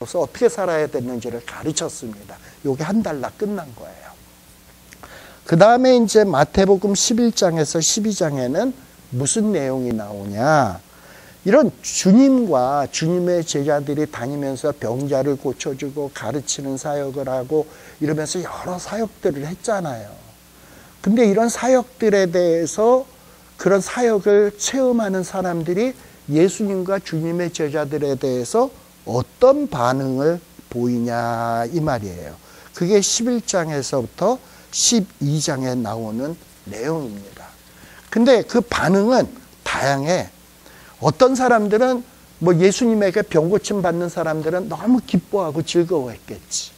그래서 어떻게 살아야 되는지를 가르쳤습니다. 요게 한 달 나 끝난 거예요. 그 다음에 이제 마태복음 11장에서 12장에는 무슨 내용이 나오냐. 이런 주님과 주님의 제자들이 다니면서 병자를 고쳐주고 가르치는 사역을 하고 이러면서 여러 사역들을 했잖아요. 근데 이런 사역들에 대해서 그런 사역을 체험하는 사람들이 예수님과 주님의 제자들에 대해서 어떤 반응을 보이냐 이 말이에요. 그게 11장에서부터 12장에 나오는 내용입니다. 근데 그 반응은 다양해. 어떤 사람들은 뭐 예수님에게 병 고침 받는 사람들은 너무 기뻐하고 즐거워했겠지.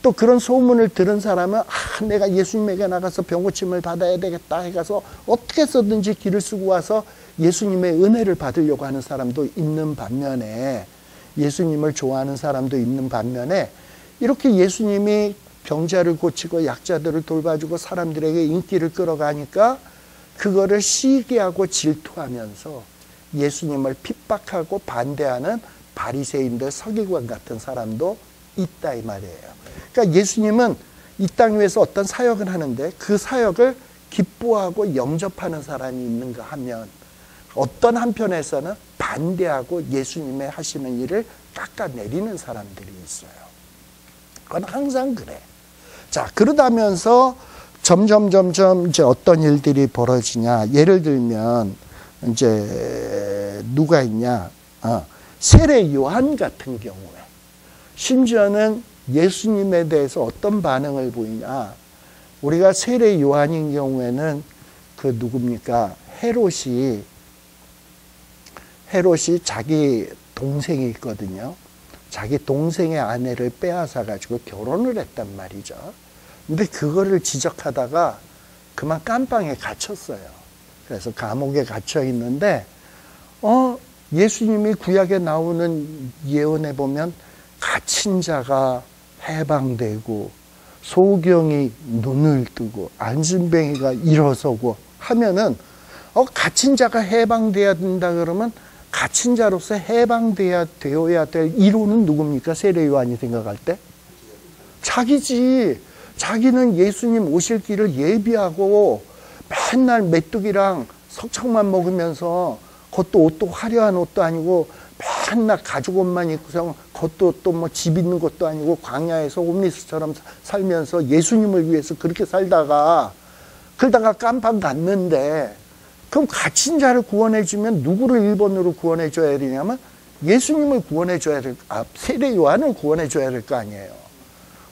또 그런 소문을 들은 사람은 내가 예수님에게 나가서 병 고침을 받아야 되겠다 해가서 어떻게 해서든지 길을 쓰고 와서 예수님의 은혜를 받으려고 하는 사람도 있는 반면에, 예수님을 좋아하는 사람도 있는 반면에, 이렇게 예수님이 병자를 고치고 약자들을 돌봐주고 사람들에게 인기를 끌어가니까 그거를 시기하고 질투하면서 예수님을 핍박하고 반대하는 바리새인들, 서기관 같은 사람도 있다 이 말이에요. 그러니까 예수님은 이 땅 위에서 어떤 사역을 하는데 그 사역을 기뻐하고 영접하는 사람이 있는가 하면, 어떤 한편에서는 반대하고 예수님의 하시는 일을 깎아내리는 사람들이 있어요. 그건 항상 그래. 자, 그러다면서 점점 이제 어떤 일들이 벌어지냐. 예를 들면 이제 누가 있냐. 세례 요한 같은 경우에 심지어는 예수님에 대해서 어떤 반응을 보이냐. 우리가 세례 요한인 경우에는 그 누굽니까? 헤롯이 자기 동생이 있거든요. 자기 동생의 아내를 빼앗아 가지고 결혼을 했단 말이죠. 근데 그거를 지적하다가 그만 깜빵에 갇혔어요. 그래서 감옥에 갇혀 있는데 예수님이 구약에 나오는 예언에 보면 갇힌 자가 해방되고 소경이 눈을 뜨고 안진뱅이가 일어서고 하면은 갇힌 자가 해방돼야 된다 그러면 갇힌 자로서 해방되어야 될 1호는 누굽니까? 세례 요한이 생각할 때? 자기지. 자기는 예수님 오실 길을 예비하고 맨날 메뚜기랑 석청만 먹으면서, 그것도 옷도 화려한 옷도 아니고 맨날 가죽 옷만 입고서, 그것도 또 뭐 집 있는 것도 아니고 광야에서 홈리스처럼 살면서 예수님을 위해서 그렇게 살다가 그러다가 깜빵 갔는데, 그럼 갇힌 자를 구원해주면 누구를 1번으로 구원해줘야 되냐면 예수님을 구원해줘야 세례 요한을 구원해줘야 될 거 아니에요.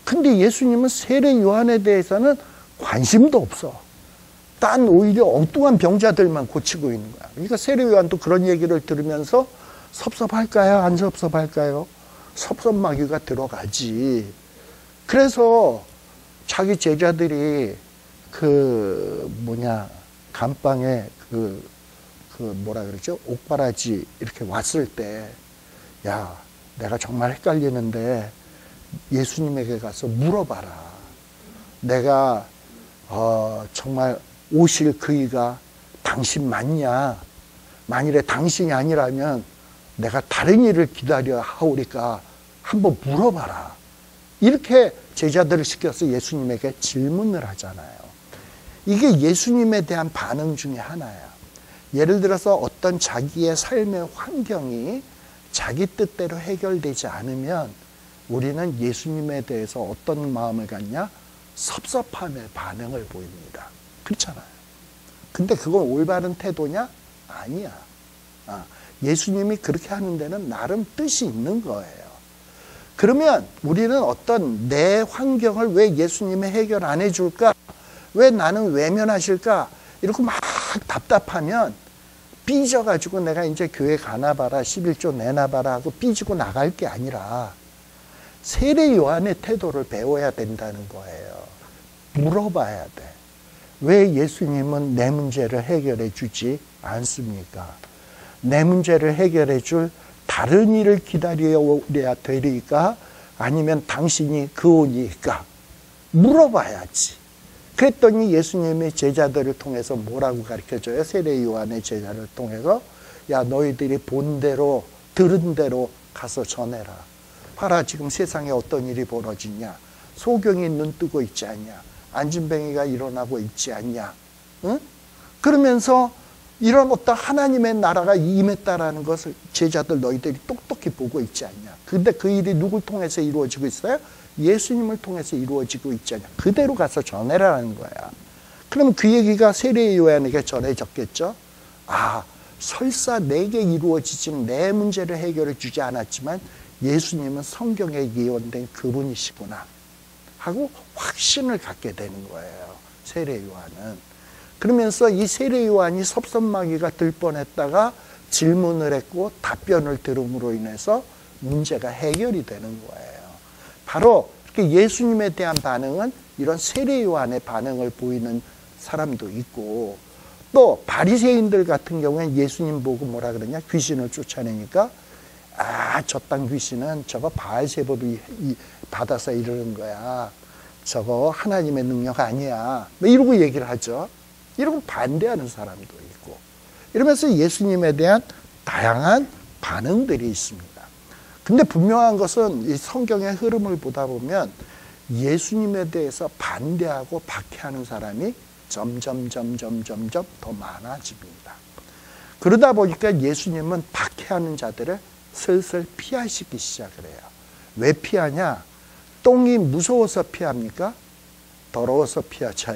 근데 예수님은 세례 요한에 대해서는 관심도 없어. 딴 오히려 엉뚱한 병자들만 고치고 있는 거야. 그러니까 세례 요한도 그런 얘기를 들으면서 섭섭할까요? 안 섭섭할까요? 섭섭마귀가 들어가지. 그래서 자기 제자들이 감방에 뭐라 그러죠? 옥바라지 이렇게 왔을 때, 야, 내가 정말 헷갈리는데 예수님에게 가서 물어봐라. 내가 정말 오실 그이가 당신 맞냐? 만일에 당신이 아니라면 내가 다른 일을 기다려 하오리까 한번 물어봐라. 이렇게 제자들을 시켜서 예수님에게 질문을 하잖아요. 이게 예수님에 대한 반응 중에 하나야. 예를 들어서 어떤 자기의 삶의 환경이 자기 뜻대로 해결되지 않으면 우리는 예수님에 대해서 어떤 마음을 갖냐? 섭섭함의 반응을 보입니다. 그렇잖아요. 근데 그건 올바른 태도냐? 아니야. 예수님이 그렇게 하는 데는 나름 뜻이 있는 거예요. 그러면 우리는 어떤 내 환경을 왜 예수님이 해결 안 해줄까? 왜 나는 외면하실까? 이렇게 막 답답하면 삐져가지고 내가 이제 교회 가나 봐라, 11조 내나 봐라 하고 삐지고 나갈 게 아니라 세례 요한의 태도를 배워야 된다는 거예요. 물어봐야 돼. 왜 예수님은 내 문제를 해결해 주지 않습니까? 내 문제를 해결해 줄 다른 일을 기다려야 되리까? 아니면 당신이 그오니까? 물어봐야지. 그랬더니 예수님의 제자들을 통해서 뭐라고 가르쳐줘요? 세례 요한의 제자를 통해서, 야, 너희들이 본 대로 들은 대로 가서 전해라. 봐라, 지금 세상에 어떤 일이 벌어지냐. 소경이 눈 뜨고 있지 않냐. 안진뱅이가 일어나고 있지 않냐. 응? 그러면서 이런 어떤 하나님의 나라가 임했다라는 것을 제자들 너희들이 똑똑히 보고 있지 않냐. 근데 그 일이 누굴 통해서 이루어지고 있어요? 예수님을 통해서 이루어지고 있지 않냐. 그대로 가서 전해라는 거야. 그럼 그 얘기가 세례 요한에게 전해졌겠죠. 아, 설사 내게 이루어지지는 내 문제를 해결해 주지 않았지만 예수님은 성경에 예언된 그분이시구나 하고 확신을 갖게 되는 거예요. 세례 요한은. 그러면서 이 세례 요한이 섭섭마귀가 들 뻔했다가 질문을 했고 답변을 들음으로 인해서 문제가 해결이 되는 거예요. 바로 예수님에 대한 반응은 이런 세례 요한의 반응을 보이는 사람도 있고, 또 바리새인들 같은 경우에는 예수님 보고 뭐라 그러냐, 귀신을 쫓아내니까 아, 저 땅 귀신은 저거 바알세법이 받아서 이러는 거야. 저거 하나님의 능력 아니야. 뭐 이러고 얘기를 하죠. 이러고 반대하는 사람도 있고, 이러면서 예수님에 대한 다양한 반응들이 있습니다. 근데 분명한 것은 이 성경의 흐름을 보다 보면 예수님에 대해서 반대하고 박해하는 사람이 점점 더 많아집니다. 그러다 보니까 예수님은 박해하는 자들을 슬슬 피하시기 시작을 해요. 왜 피하냐? 똥이 무서워서 피합니까? 더러워서 피하죠.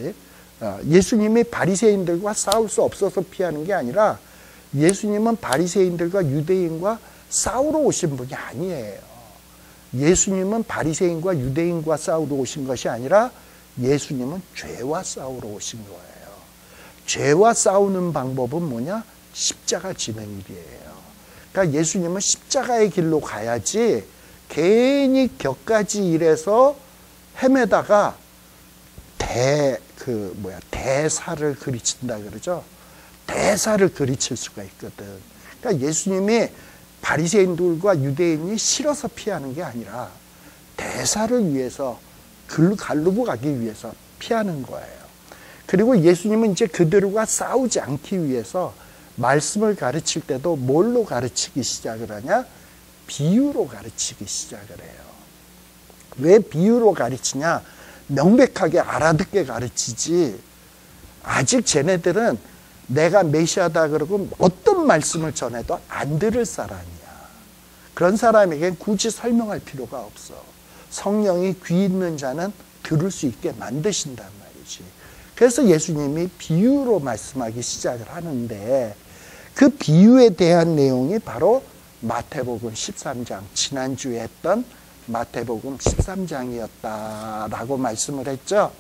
예수님이 바리새인들과 싸울 수 없어서 피하는 게 아니라 예수님은 바리새인들과 유대인과 싸우러 오신 분이 아니에요. 예수님은 바리새인과 유대인과 싸우러 오신 것이 아니라 예수님은 죄와 싸우러 오신 거예요. 죄와 싸우는 방법은 뭐냐? 십자가 지는 일이에요. 그러니까 예수님은 십자가의 길로 가야지 괜히 격가지 일해서 헤매다가 대사를 그리친다 그러죠. 대사를 그리칠 수가 있거든. 그러니까 예수님이 바리새인들과 유대인이 싫어서 피하는 게 아니라 대사를 위해서 가르고 가기 위해서 피하는 거예요. 그리고 예수님은 이제 그들과 싸우지 않기 위해서 말씀을 가르칠 때도 뭘로 가르치기 시작을 하냐? 비유로 가르치기 시작을 해요. 왜 비유로 가르치냐? 명백하게 알아듣게 가르치지. 아직 쟤네들은 내가 메시아다 그러고 어떤 말씀을 전해도 안 들을 사람이야. 그런 사람에겐 굳이 설명할 필요가 없어. 성령이 귀 있는 자는 들을 수 있게 만드신단 말이지. 그래서 예수님이 비유로 말씀하기 시작을 하는데, 그 비유에 대한 내용이 바로 마태복음 13장, 지난주에 했던 마태복음 13장이었다라고 말씀을 했죠.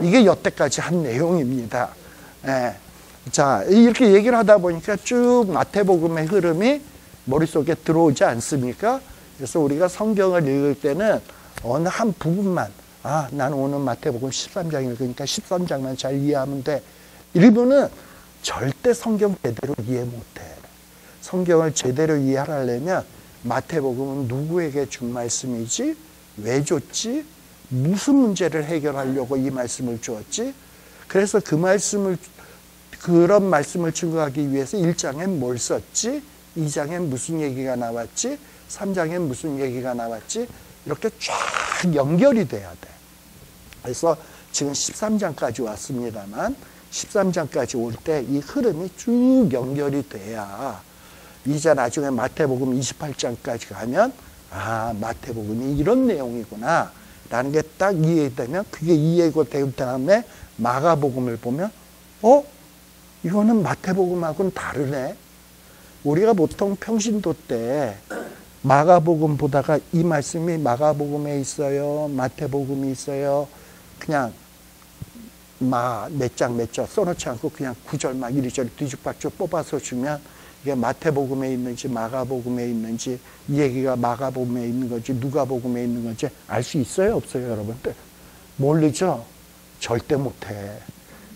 이게 여태까지 한 내용입니다. 예. 자, 이렇게 얘기를 하다 보니까 쭉 마태복음의 흐름이 머릿속에 들어오지 않습니까? 그래서 우리가 성경을 읽을 때는 어느 한 부분만, 아, 나는 오늘 마태복음 13장 읽으니까 13장만 잘 이해하면 돼. 이러면은 절대 성경 제대로 이해 못해. 성경을 제대로 이해하려면 마태복음은 누구에게 준 말씀이지? 왜 줬지? 무슨 문제를 해결하려고 이 말씀을 주었지? 그래서 그런 말씀을 증거하기 위해서 1장엔 뭘 썼지? 2장엔 무슨 얘기가 나왔지? 3장엔 무슨 얘기가 나왔지? 이렇게 쫙 연결이 돼야 돼. 그래서 지금 13장까지 왔습니다만 13장까지 올 때 이 흐름이 쭉 연결이 돼야 이제 나중에 마태복음 28장까지 가면 아, 마태복음이 이런 내용이구나 라는 게 딱 이해되면, 그게 이해가 된 다음에 마가복음을 보면 이거는 마태복음하고는 다르네. 우리가 보통 평신도 때 마가복음 보다가 이 말씀이 마가복음에 있어요, 마태복음이 있어요, 그냥 몇 장 써놓지 않고 그냥 구절 막 이리저리 뒤죽박죽 뽑아서 주면 이게 마태복음에 있는지 마가복음에 있는지, 이 얘기가 마가복음에 있는 건지 누가복음에 있는 건지 알 수 있어요, 없어요, 여러분들? 모르죠? 절대 못해.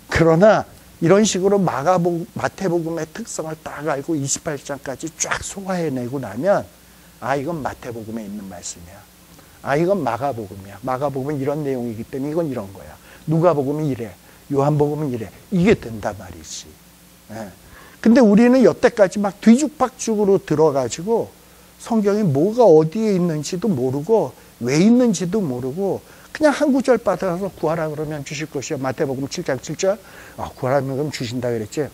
그러나 이런 식으로 마태복음의 특성을 딱 알고 28장까지 쫙 소화해내고 나면 아, 이건 마태복음에 있는 말씀이야. 아, 이건 마가복음이야. 마가복음은 이런 내용이기 때문에 이건 이런 거야. 누가복음은 이래. 요한복음은 이래. 이게 된단 말이지. 예. 근데 우리는 여태까지 막 뒤죽박죽으로 들어가지고 성경에 뭐가 어디에 있는지도 모르고 왜 있는지도 모르고 그냥 한 구절 받아서 구하라 그러면 주실 것이요. 마태복음 7장 7절. 구하라면 그럼 주신다 그랬지.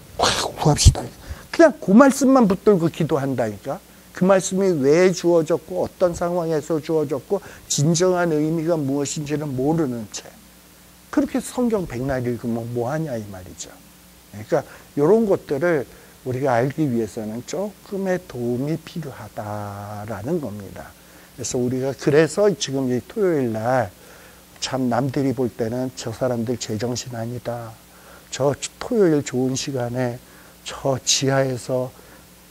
구합시다. 그냥 그 말씀만 붙들고 기도한다니까. 그 말씀이 왜 주어졌고 어떤 상황에서 주어졌고 진정한 의미가 무엇인지는 모르는 채 그렇게 성경 백날 읽으면 뭐하냐 이 말이죠. 그러니까 이런 것들을 우리가 알기 위해서는 조금의 도움이 필요하다라는 겁니다. 그래서 지금 이 토요일 날 참 남들이 볼 때는 저 사람들 제정신 아니다. 저 토요일 좋은 시간에 저 지하에서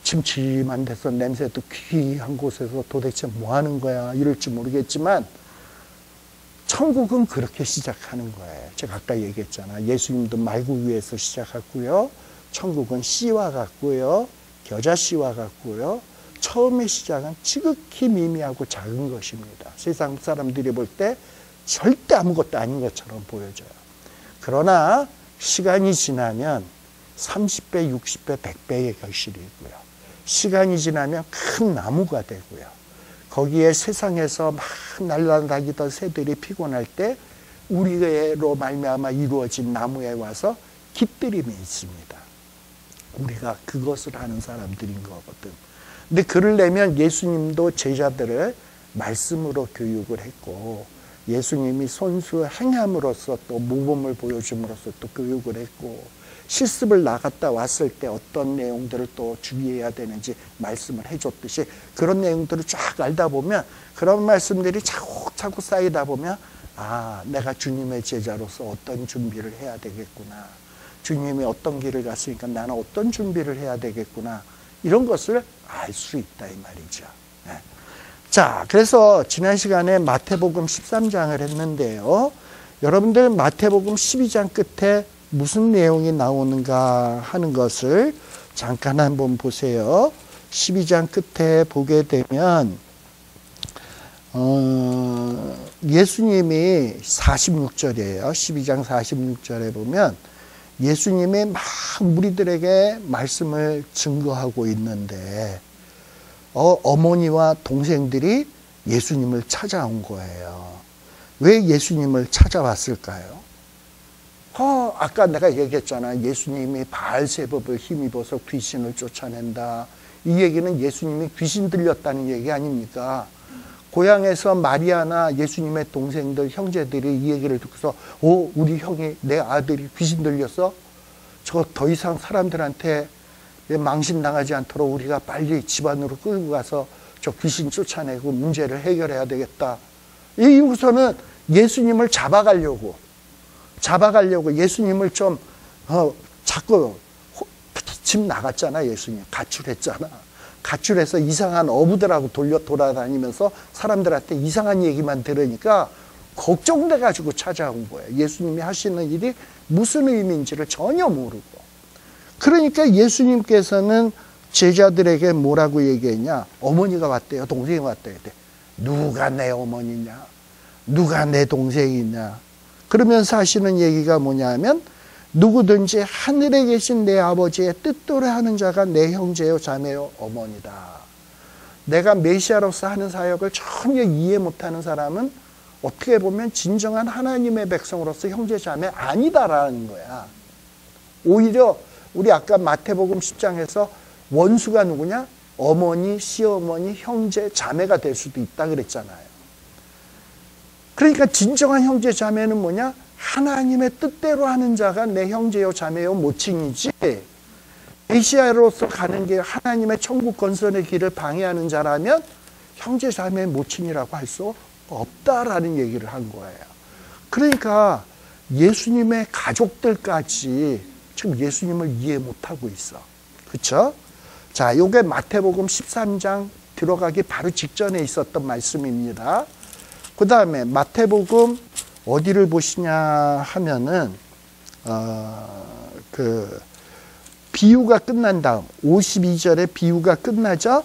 침침한 데서 냄새도 귀한 곳에서 도대체 뭐 하는 거야 이럴지 모르겠지만 천국은 그렇게 시작하는 거예요. 제가 아까 얘기했잖아. 예수님도 말구 위에서 시작했고요. 천국은 씨와 같고요. 겨자씨와 같고요. 처음의 시작은 지극히 미미하고 작은 것입니다. 세상 사람들이 볼 때 절대 아무것도 아닌 것처럼 보여져요. 그러나 시간이 지나면 30배, 60배, 100배의 결실이고요. 시간이 지나면 큰 나무가 되고요. 거기에 세상에서 막 날아다니던 새들이 피곤할 때 우리로 말미암아 이루어진 나무에 와서 깃들임이 있습니다. 우리가 그것을 하는 사람들인 거거든. 근데 그러려면 예수님도 제자들을 말씀으로 교육을 했고 예수님이 손수 행함으로써 또 모범을 보여줌으로써 또 교육을 했고 실습을 나갔다 왔을 때 어떤 내용들을 또 주의해야 되는지 말씀을 해줬듯이 그런 내용들을 쫙 알다 보면 그런 말씀들이 차곡차곡 쌓이다 보면 내가 주님의 제자로서 어떤 준비를 해야 되겠구나. 주님이 어떤 길을 갔으니까 나는 어떤 준비를 해야 되겠구나. 이런 것을 알 수 있다 이 말이죠. 네. 자, 그래서 지난 시간에 마태복음 13장을 했는데요. 여러분들 마태복음 12장 끝에 무슨 내용이 나오는가 하는 것을 잠깐 한번 보세요. 12장 끝에 보게 되면 예수님이 46절이에요. 12장 46절에 보면 예수님이 막 무리들에게 말씀을 증거하고 있는데 어머니와 동생들이 예수님을 찾아온 거예요. 왜 예수님을 찾아왔을까요? 아까 내가 얘기했잖아. 예수님이 바알세법을 힘입어서 귀신을 쫓아낸다. 이 얘기는 예수님이 귀신 들렸다는 얘기 아닙니까? 고향에서 마리아나 예수님의 동생들, 형제들이 이 얘기를 듣고서 우리 형이 내 아들이 귀신 들렸어? 저 더 이상 사람들한테 망신당하지 않도록 우리가 빨리 집안으로 끌고 가서 저 귀신 쫓아내고 문제를 해결해야 되겠다. 이후서는 예수님을 잡아가려고 예수님을 좀 자꾸 집 나갔잖아. 예수님 가출했잖아. 가출해서 이상한 어부들하고 돌아다니면서 사람들한테 이상한 얘기만 들으니까 걱정돼가지고 찾아온 거예요. 예수님이 하시는 일이 무슨 의미인지를 전혀 모르고. 그러니까 예수님께서는 제자들에게 뭐라고 얘기했냐? 어머니가 왔대요. 동생이 왔대요. 누가 내 어머니냐? 누가 내 동생이냐? 그러면서 하시는 얘기가 뭐냐 하면 누구든지 하늘에 계신 내 아버지의 뜻대로 하는 자가 내 형제요 자매요 어머니다. 내가 메시아로서 하는 사역을 전혀 이해 못하는 사람은 어떻게 보면 진정한 하나님의 백성으로서 형제 자매 아니다라는 거야. 오히려 우리 아까 마태복음 10장에서 원수가 누구냐? 어머니, 시어머니, 형제, 자매가 될 수도 있다 그랬잖아요. 그러니까 진정한 형제 자매는 뭐냐? 하나님의 뜻대로 하는 자가 내 형제요 자매요 모친이지, 메시아로서 가는 게 하나님의 천국 건설의 길을 방해하는 자라면 형제 자매의 모친이라고 할 수 없다라는 얘기를 한 거예요. 그러니까 예수님의 가족들까지 지금 예수님을 이해 못하고 있어. 그렇죠? 자, 요게 마태복음 13장 들어가기 바로 직전에 있었던 말씀입니다. 그 다음에 마태복음 어디를 보시냐 하면은 그 비유가 끝난 다음 52절에 비유가 끝나죠.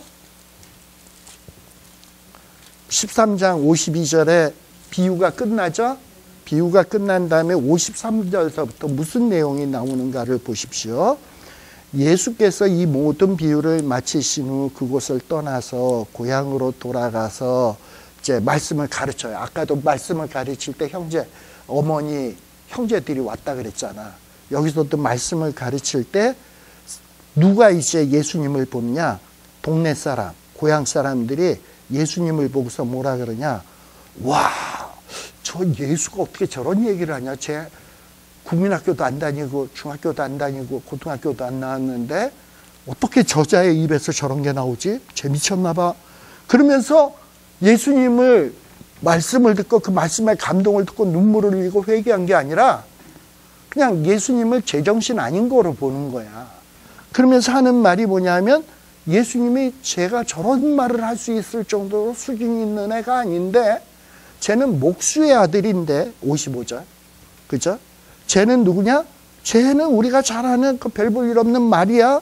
13장 52절에 비유가 끝나죠. 비유가 끝난 다음에 53절서부터 무슨 내용이 나오는가를 보십시오. 예수께서 이 모든 비유를 마치신 후 그곳을 떠나서 고향으로 돌아가서 이제 말씀을 가르쳐요. 아까도 말씀을 가르칠 때 어머니, 형제들이 왔다 그랬잖아. 여기서도 말씀을 가르칠 때 누가 이제 예수님을 보느냐? 동네 사람, 고향 사람들이 예수님을 보고서 뭐라 그러냐? 와, 저 예수가 어떻게 저런 얘기를 하냐? 쟤 국민학교도 안 다니고 중학교도 안 다니고 고등학교도 안 나왔는데 어떻게 저자의 입에서 저런 게 나오지? 쟤 미쳤나 봐. 그러면서 예수님을 말씀을 듣고 그 말씀에 감동을 듣고 눈물을 흘리고 회개한 게 아니라 그냥 예수님을 제정신 아닌 거로 보는 거야. 그러면서 하는 말이 뭐냐면 예수님이 제가 저런 말을 할 수 있을 정도로 수준이 있는 애가 아닌데 쟤는 목수의 아들인데 55절. 그죠? 쟤는 누구냐? 쟤는 우리가 잘 아는 그 별 볼 일 없는 마리아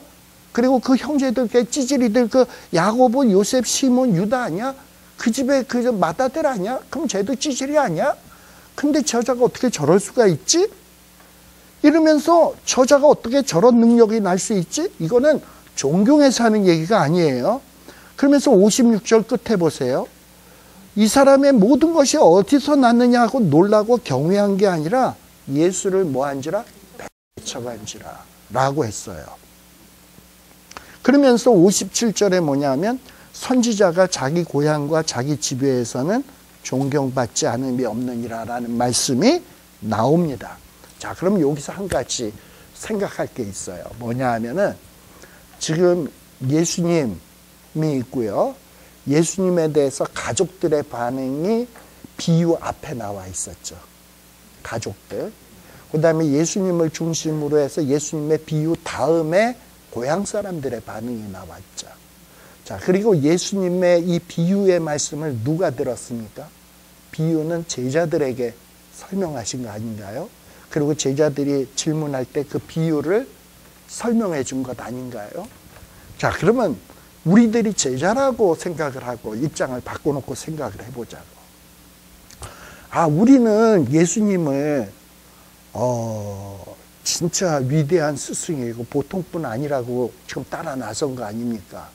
그리고 그 형제들 그 찌질이들 그 야고보 요셉 시몬 유다 아니야? 그 집에 그 맏아들 아니야? 그럼 쟤도 찌질이 아니야? 근데 저자가 어떻게 저럴 수가 있지? 이러면서 저자가 어떻게 저런 능력이 날 수 있지? 이거는 존경해서 하는 얘기가 아니에요. 그러면서 56절 끝에 보세요. 이 사람의 모든 것이 어디서 났느냐 하고 놀라고 경외한 게 아니라 예수를 뭐한지라? 배척한지라 라고 했어요. 그러면서 57절에 뭐냐면 선지자가 자기 고향과 자기 지배에서는 존경받지 않음이 없느니라 라는 말씀이 나옵니다. 자, 그럼 여기서 한 가지 생각할 게 있어요. 뭐냐 하면은 지금 예수님이 있고요. 예수님에 대해서 가족들의 반응이 비유 앞에 나와 있었죠. 가족들. 그 다음에 예수님을 중심으로 해서 예수님의 비유 다음에 고향 사람들의 반응이 나왔죠. 자, 그리고 예수님의 이 비유의 말씀을 누가 들었습니까? 비유는 제자들에게 설명하신 거 아닌가요? 그리고 제자들이 질문할 때 그 비유를 설명해 준 것 아닌가요? 자, 그러면 우리들이 제자라고 생각을 하고 입장을 바꿔놓고 생각을 해보자고. 아, 우리는 예수님을 진짜 위대한 스승이고 보통뿐 아니라고 지금 따라 나선 거 아닙니까?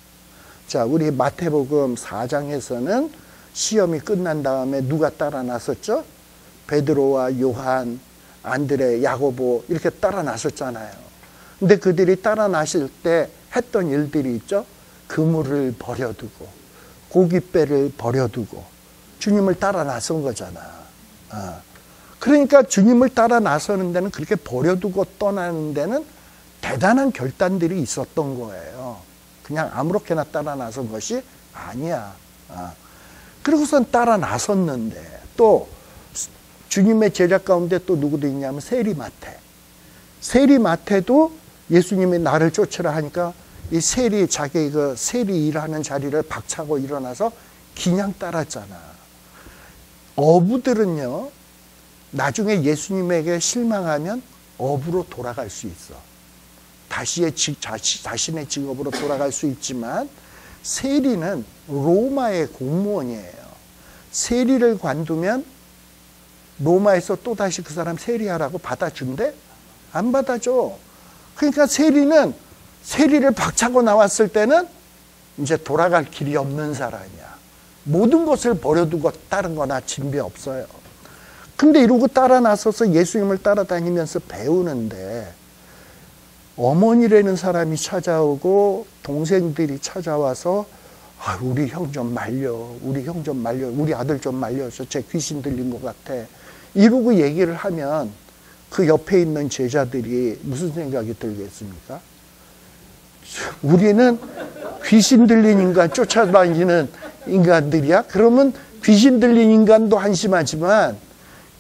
자, 우리 마태복음 4장에서는 시험이 끝난 다음에 누가 따라 나섰죠? 베드로와 요한, 안드레, 야고보 이렇게 따라 나섰잖아요. 근데 그들이 따라 나실 때 했던 일들이 있죠. 그물을 버려두고 고깃배를 버려두고 주님을 따라 나선 거잖아. 그러니까 주님을 따라 나서는 데는 그렇게 버려두고 떠나는 데는 대단한 결단들이 있었던 거예요. 그냥 아무렇게나 따라 나선 것이 아니야. 그리고선 따라 나섰는데 또 주님의 제자 가운데 또 누구도 있냐면 세리마태. 세리마태도 예수님이 나를 쫓으라 하니까 이 자기 그 세리 일하는 자리를 박차고 일어나서 그냥 따랐잖아. 어부들은요, 나중에 예수님에게 실망하면 어부로 돌아갈 수 있어. 자신의 직업으로 돌아갈 수 있지만 세리는 로마의 공무원이에요. 세리를 관두면 로마에서 또다시 그 사람 세리하라고 받아준대? 안 받아줘. 그러니까 세리를 박차고 나왔을 때는 이제 돌아갈 길이 없는 사람이야. 모든 것을 버려두고 따른 거나 진배 없어요. 근데 이러고 따라 나서서 예수님을 따라다니면서 배우는데 어머니라는 사람이 찾아오고 동생들이 찾아와서 우리 형 좀 말려, 우리 아들 좀 말려서 쟤 귀신 들린 것 같아. 이러고 얘기를 하면 그 옆에 있는 제자들이 무슨 생각이 들겠습니까? 우리는 귀신 들린 인간 쫓아다니는 인간들이야? 그러면 귀신 들린 인간도 한심하지만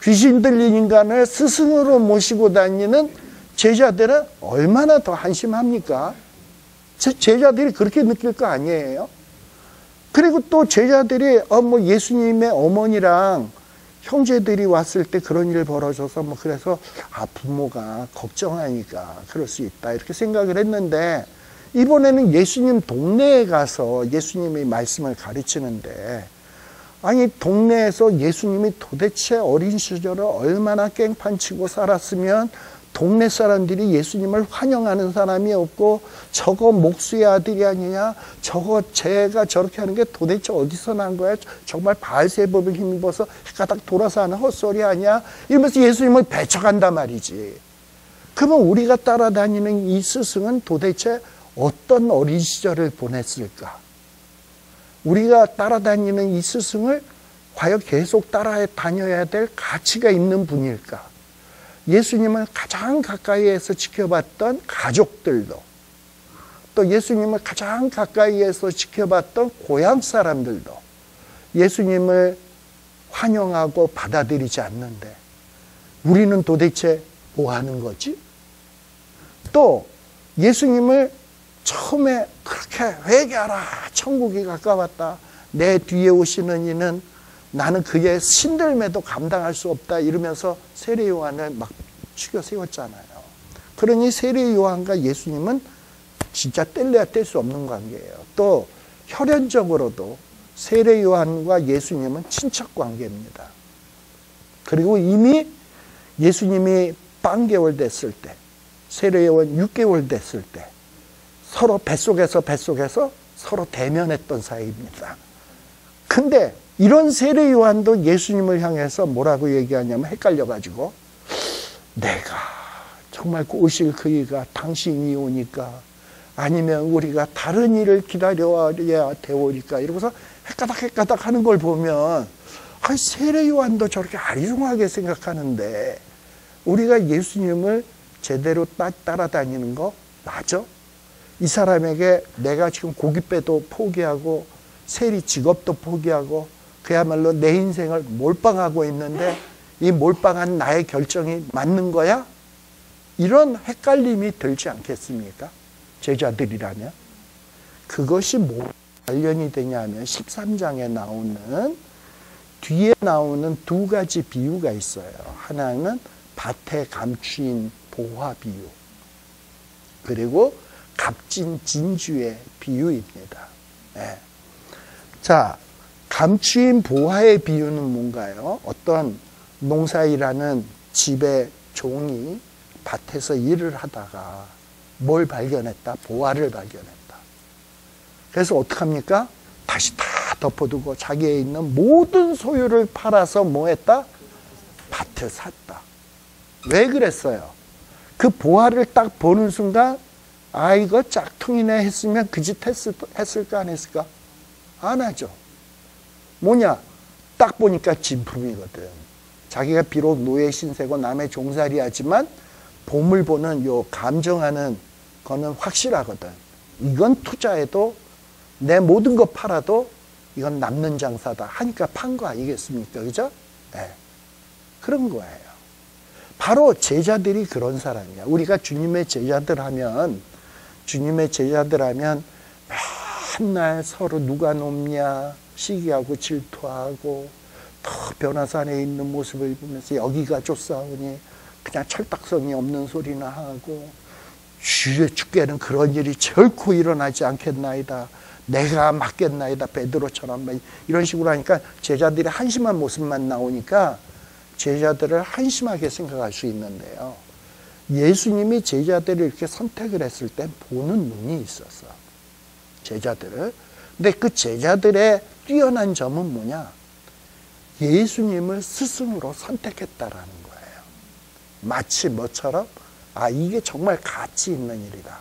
귀신 들린 인간을 스승으로 모시고 다니는 제자들은 얼마나 더 한심합니까? 제자들이 그렇게 느낄 거 아니에요? 그리고 또 제자들이 예수님의 어머니랑 형제들이 왔을 때 그런 일 벌어져서 그래서 부모가 걱정하니까 그럴 수 있다 이렇게 생각을 했는데 이번에는 예수님 동네에 가서 예수님이 말씀을 가르치는데 아니 동네에서 예수님이 도대체 어린 시절을 얼마나 깽판치고 살았으면 동네 사람들이 예수님을 환영하는 사람이 없고 저거 목수의 아들이 아니냐, 저거 쟤가 저렇게 하는 게 도대체 어디서 난 거야, 정말 바알세법을 힘입어서 가닥 돌아서 하는 헛소리 아니야, 이러면서 예수님을 배척한단 말이지. 그러면 우리가 따라다니는 이 스승은 도대체 어떤 어린 시절을 보냈을까? 우리가 따라다니는 이 스승을 과연 계속 따라다녀야 될 가치가 있는 분일까? 예수님을 가장 가까이에서 지켜봤던 가족들도, 또 예수님을 가장 가까이에서 지켜봤던 고향 사람들도 예수님을 환영하고 받아들이지 않는데 우리는 도대체 뭐 하는 거지? 또 예수님을 처음에 그렇게 회개하라, 천국이 가까웠다, 내 뒤에 오시는 이는 나는 그의 신들매도 감당할 수 없다, 이러면서 세례 요한을 막 죽여 세웠잖아요. 그러니 세례 요한과 예수님은 진짜 뗄래야 뗄 수 없는 관계예요. 또 혈연적으로도 세례 요한과 예수님은 친척 관계입니다. 그리고 이미 예수님이 빵개월 됐을 때, 세례 요한 6개월 됐을 때 서로 뱃속에서 서로 대면했던 사이입니다. 근데 이런 세례 요한도 예수님을 향해서 뭐라고 얘기하냐면, 헷갈려가지고 내가 정말 오실 그이가 당신이 오니까 아니면 우리가 다른 일을 기다려야 되오니까, 이러고서 헷가닥 하는 걸 보면 세례 요한도 저렇게 아리송하게 생각하는데 우리가 예수님을 제대로 따라다니는 거 맞아? 이 사람에게 내가 지금 고깃배도 포기하고 세리 직업도 포기하고 그야말로 내 인생을 몰빵하고 있는데 이 몰빵한 나의 결정이 맞는 거야? 이런 헷갈림이 들지 않겠습니까? 제자들이라면. 그것이 뭐 관련이 되냐면 13장에 나오는, 뒤에 나오는 두 가지 비유가 있어요. 하나는 밭에 감추인 보화 비유, 그리고 값진 진주의 비유입니다. 네. 자, 감추인 보화의 비유는 뭔가요? 어떤 농사일하는 집의 종이 밭에서 일을 하다가 뭘 발견했다? 보화를 발견했다. 그래서 어떡합니까? 다시 다 덮어두고 자기에 있는 모든 소유를 팔아서 뭐 했다? 밭을 샀다. 왜 그랬어요? 그 보화를 딱 보는 순간 아, 이거 짝퉁이네 했으면 그 짓 했을까 안 했을까? 안 하죠. 뭐냐? 딱 보니까 진품이거든. 자기가 비록 노예 신세고 남의 종살이 하지만 봄을 보는 요 감정하는 거는 확실하거든. 이건 투자해도 내 모든 거 팔아도 이건 남는 장사다 하니까 판 거 아니겠습니까? 그죠? 네. 그런 거예요. 바로 제자들이 그런 사람이야. 우리가 주님의 제자들 하면 맨날 서로 누가 높냐 시기하고 질투하고 더 변화산에 있는 모습을 보면서 여기가 좋사오니 그냥 철딱서니 없는 소리나 하고, 주께는 그런 일이 결코 일어나지 않겠나이다, 내가 맡겠나이다, 베드로처럼 이런 식으로 하니까 제자들이 한심한 모습만 나오니까 제자들을 한심하게 생각할 수 있는데요, 예수님이 제자들을 이렇게 선택을 했을 때 보는 눈이 있었어, 제자들을. 근데 그 제자들의 뛰어난 점은 뭐냐? 예수님을 스승으로 선택했다라는 거예요. 마치 뭐처럼? 아, 이게 정말 가치 있는 일이다.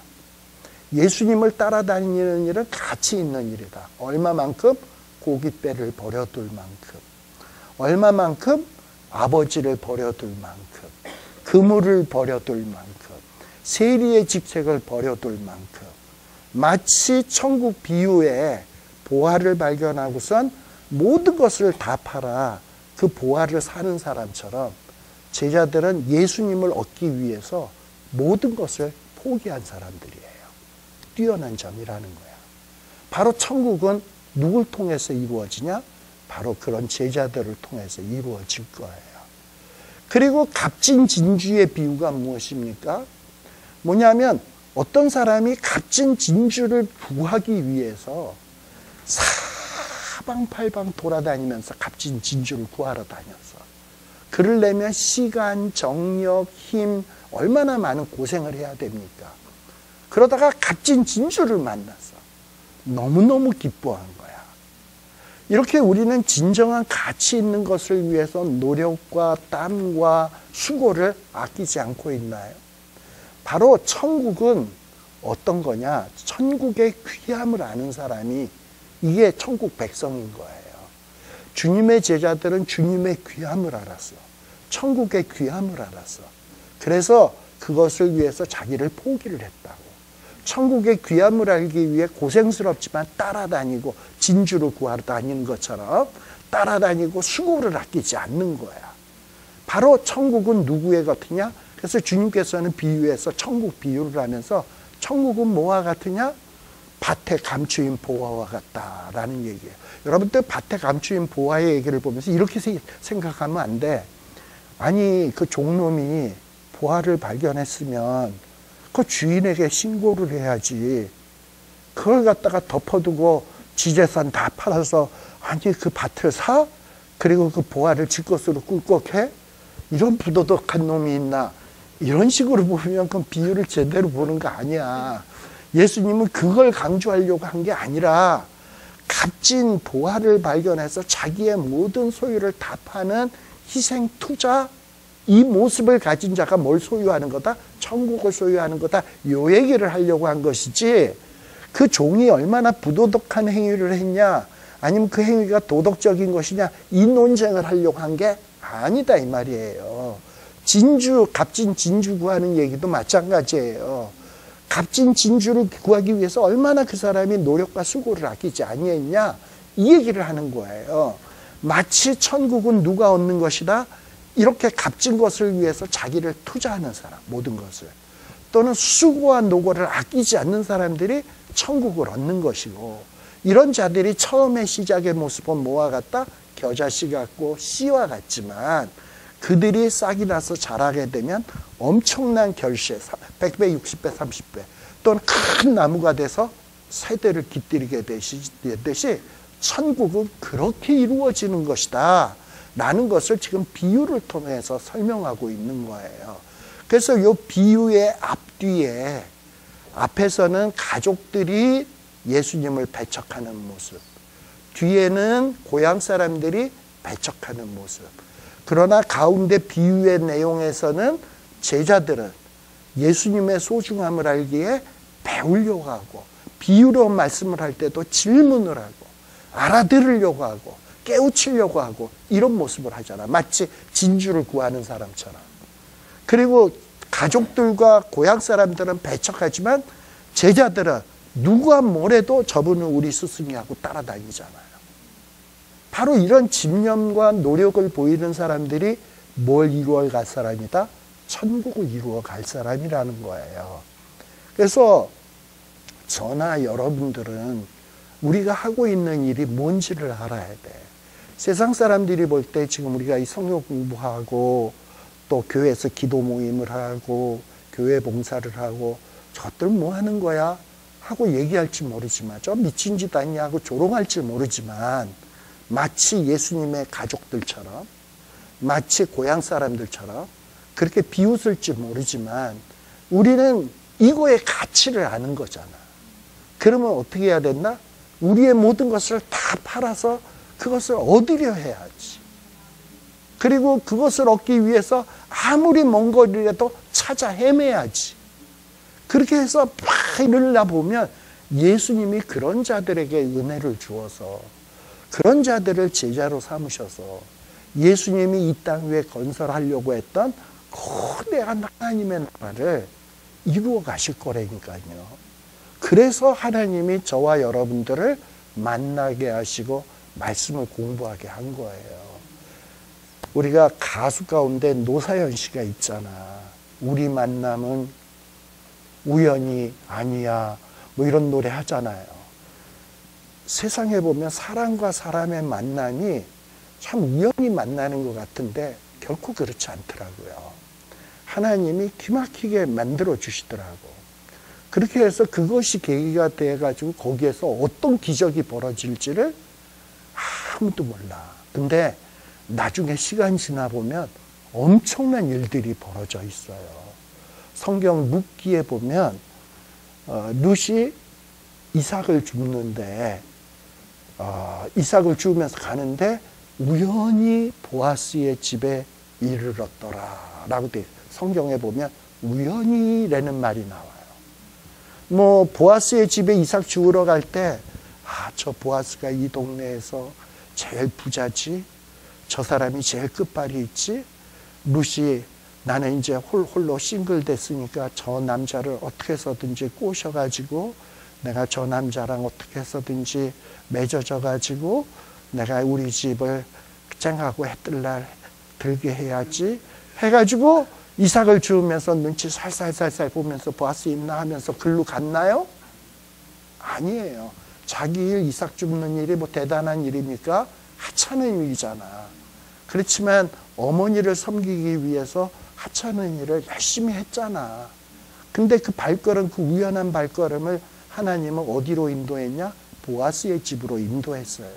예수님을 따라다니는 일은 가치 있는 일이다. 얼마만큼? 고깃배를 버려둘 만큼. 얼마만큼? 아버지를 버려둘 만큼. 그물을 버려둘 만큼. 세리의 직책을 버려둘 만큼. 마치 천국 비유에 보화를 발견하고선 모든 것을 다 팔아 그 보화를 사는 사람처럼 제자들은 예수님을 얻기 위해서 모든 것을 포기한 사람들이에요. 뛰어난 점이라는 거야. 바로 천국은 누굴 통해서 이루어지냐? 바로 그런 제자들을 통해서 이루어질 거예요. 그리고 값진 진주의 비유가 무엇입니까? 뭐냐면 어떤 사람이 값진 진주를 구하기 위해서 사방팔방 돌아다니면서 값진 진주를 구하러 다녔어. 그러려면 시간, 정력, 힘, 얼마나 많은 고생을 해야 됩니까? 그러다가 값진 진주를 만났어. 너무너무 기뻐한 거야. 이렇게 우리는 진정한 가치 있는 것을 위해서 노력과 땀과 수고를 아끼지 않고 있나요? 바로 천국은 어떤 거냐? 천국의 귀함을 아는 사람이 이게 천국 백성인 거예요. 주님의 제자들은 주님의 귀함을 알았어. 천국의 귀함을 알았어. 그래서 그것을 위해서 자기를 포기를 했다고. 천국의 귀함을 알기 위해 고생스럽지만 따라다니고 진주를 구하러 다니는 것처럼 따라다니고 수고를 아끼지 않는 거야. 바로 천국은 누구의 같으냐? 그래서 주님께서는 비유해서 천국 비유를 하면서 천국은 뭐와 같으냐? 밭에 감추인 보화와 같다라는 얘기예요. 여러분들 밭에 감추인 보화의 얘기를 보면서 이렇게 생각하면 안 돼. 아니 그 종놈이 보화를 발견했으면 그 주인에게 신고를 해야지. 그걸 갖다가 덮어두고 지재산 다 팔아서 아니 그 밭을 사? 그리고 그 보화를 지 것으로 꿀꺽해? 이런 부도덕한 놈이 있나? 이런 식으로 보면 그 비유를 제대로 보는 거 아니야. 예수님은 그걸 강조하려고 한 게 아니라 값진 보화를 발견해서 자기의 모든 소유를 다 파는 희생 투자, 이 모습을 가진 자가 뭘 소유하는 거다? 천국을 소유하는 거다. 요 얘기를 하려고 한 것이지, 그 종이 얼마나 부도덕한 행위를 했냐, 아니면 그 행위가 도덕적인 것이냐, 이 논쟁을 하려고 한 게 아니다 이 말이에요. 진주, 값진 진주 구하는 얘기도 마찬가지예요. 값진 진주를 구하기 위해서 얼마나 그 사람이 노력과 수고를 아끼지 아니했냐, 이 얘기를 하는 거예요. 마치 천국은 누가 얻는 것이다? 이렇게 값진 것을 위해서 자기를 투자하는 사람, 모든 것을, 또는 수고와 노고를 아끼지 않는 사람들이 천국을 얻는 것이고, 이런 자들이 처음에 시작의 모습은 뭐와 같다? 겨자씨 같고 씨와 같지만 그들이 싹이 나서 자라게 되면 엄청난 결실, 100배, 60배, 30배, 또는 큰 나무가 돼서 세대를 깃들이게 되듯이 천국은 그렇게 이루어지는 것이다 라는 것을 지금 비유를 통해서 설명하고 있는 거예요. 그래서 이 비유의 앞뒤에, 앞에서는 가족들이 예수님을 배척하는 모습, 뒤에는 고향 사람들이 배척하는 모습. 그러나 가운데 비유의 내용에서는 제자들은 예수님의 소중함을 알기에 배우려고 하고, 비유로 말씀을 할 때도 질문을 하고 알아들으려고 하고 깨우치려고 하고 이런 모습을 하잖아. 마치 진주를 구하는 사람처럼. 그리고 가족들과 고향 사람들은 배척하지만 제자들은 누가 뭐래도 저분은 우리 스승이 하고 따라다니잖아요. 바로 이런 집념과 노력을 보이는 사람들이 뭘 이루어 갈 사람이다? 천국을 이루어 갈 사람이라는 거예요. 그래서 저나 여러분들은 우리가 하고 있는 일이 뭔지를 알아야 돼. 세상 사람들이 볼 때 지금 우리가 이 성경 공부하고 또 교회에서 기도 모임을 하고 교회 봉사를 하고 저것들 뭐 하는 거야? 하고 얘기할지 모르지만, 저 미친 짓 아니냐 하고 조롱할지 모르지만, 마치 예수님의 가족들처럼, 마치 고향 사람들처럼 그렇게 비웃을지 모르지만 우리는 이거의 가치를 아는 거잖아. 그러면 어떻게 해야 됐나? 우리의 모든 것을 다 팔아서 그것을 얻으려 해야지. 그리고 그것을 얻기 위해서 아무리 먼 거리라도 찾아 헤매야지. 그렇게 해서 막 이러다 보면 예수님이 그런 자들에게 은혜를 주어서, 그런 자들을 제자로 삼으셔서 예수님이 이 땅 위에 건설하려고 했던 거대한 하나님의 나라를 이루어 가실 거라니까요. 그래서 하나님이 저와 여러분들을 만나게 하시고 말씀을 공부하게 한 거예요. 우리가 가수 가운데 노사연 씨가 있잖아. 우리 만남은 우연이 아니야, 뭐 이런 노래 하잖아요. 세상에 보면 사람과 사람의 만남이 참 우연히 만나는 것 같은데 결코 그렇지 않더라고요. 하나님이 기막히게 만들어 주시더라고. 그렇게 해서 그것이 계기가 돼가지고 거기에서 어떤 기적이 벌어질지를 아무도 몰라. 근데 나중에 시간이 지나 보면 엄청난 일들이 벌어져 있어요. 성경 룻기에 보면 룻이 이삭을 줍는데 이삭을 주우면서 가는데 우연히 보아스의 집에 이르렀더라 라고 돼 있어요. 성경에 보면 우연히라는 말이 나와요. 뭐 보아스의 집에 이삭 주우러 갈 때 저 보아스가 이 동네에서 제일 부자지, 저 사람이 제일 끝발이 있지, 룻이 나는 이제 홀로 싱글 됐으니까 저 남자를 어떻게 해서든지 꼬셔가지고 내가 저 남자랑 어떻게 해서든지 맺어져가지고 내가 우리 집을 쨍하고 해뜰 날 들게 해야지 해가지고 이삭을 주우면서 눈치 살살살살 보면서 보아스 있나 하면서 글로 갔나요? 아니에요. 자기 일 이삭 줍는 일이 뭐 대단한 일입니까? 하찮은 일이잖아. 그렇지만 어머니를 섬기기 위해서 하찮은 일을 열심히 했잖아. 근데 그 발걸음, 그 우연한 발걸음을 하나님은 어디로 인도했냐? 보아스의 집으로 인도했어요.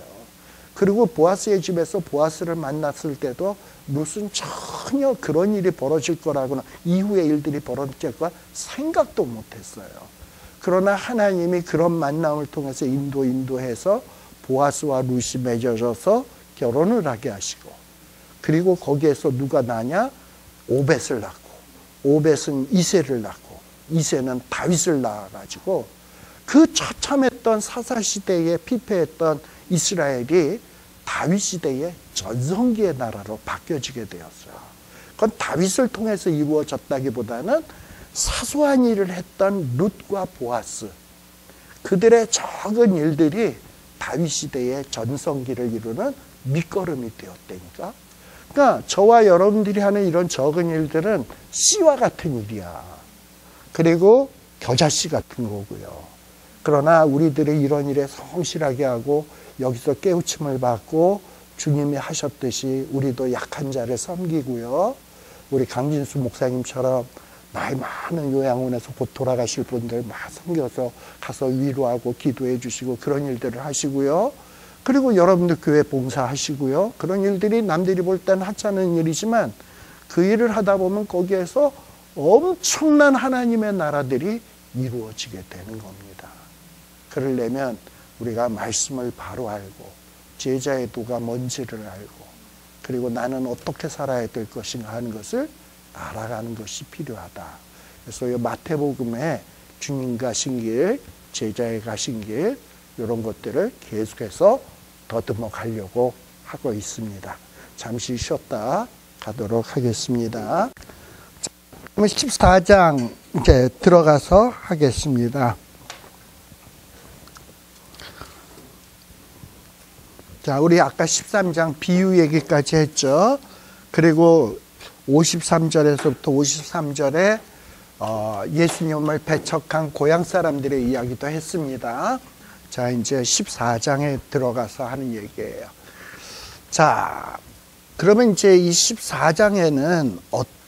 그리고 보아스의 집에서 보아스를 만났을 때도 무슨 전혀 그런 일이 벌어질 거라고는 이후의 일들이 벌어질 거라 생각도 못했어요. 그러나 하나님이 그런 만남을 통해서 인도해서 보아스와 룻이 맺어져서 결혼을 하게 하시고, 그리고 거기에서 누가 나냐? 오벳을 낳고, 오벳은 이새를 낳고, 이새는 다윗을 낳아가지고 그 처참했던 사사시대에 피폐했던 이스라엘이 다윗 시대의 전성기의 나라로 바뀌어지게 되었어요. 그건 다윗을 통해서 이루어졌다기보다는 사소한 일을 했던 룻과 보아스, 그들의 적은 일들이 다윗 시대의 전성기를 이루는 밑거름이 되었다니까. 그러니까 저와 여러분들이 하는 이런 적은 일들은 씨와 같은 일이야. 그리고 겨자씨 같은 거고요. 그러나 우리들이 이런 일에 성실하게 하고 여기서 깨우침을 받고 주님이 하셨듯이 우리도 약한 자를 섬기고요. 우리 강진수 목사님처럼 나이 많은 요양원에서 곧 돌아가실 분들 막 섬겨서 가서 위로하고 기도해 주시고 그런 일들을 하시고요. 그리고 여러분들 교회 봉사하시고요. 그런 일들이 남들이 볼 때는 하찮은 일이지만 그 일을 하다 보면 거기에서 엄청난 하나님의 나라들이 이루어지게 되는 겁니다. 그러려면 우리가 말씀을 바로 알고 제자의 도가 뭔지를 알고 그리고 나는 어떻게 살아야 될 것인가 하는 것을 알아가는 것이 필요하다. 그래서 이 마태복음에 주님 가신 길, 제자의 가신 길 이런 것들을 계속해서 더듬어 가려고 하고 있습니다. 잠시 쉬었다 가도록 하겠습니다. 그러면 14장 이제 들어가서 하겠습니다. 자, 우리 아까 13장 비유 얘기까지 했죠. 그리고 53절에서부터 53절에 예수님을 배척한 고향 사람들의 이야기도 했습니다. 자, 이제 14장에 들어가서 하는 얘기예요. 자, 그러면 이제 이 14장에는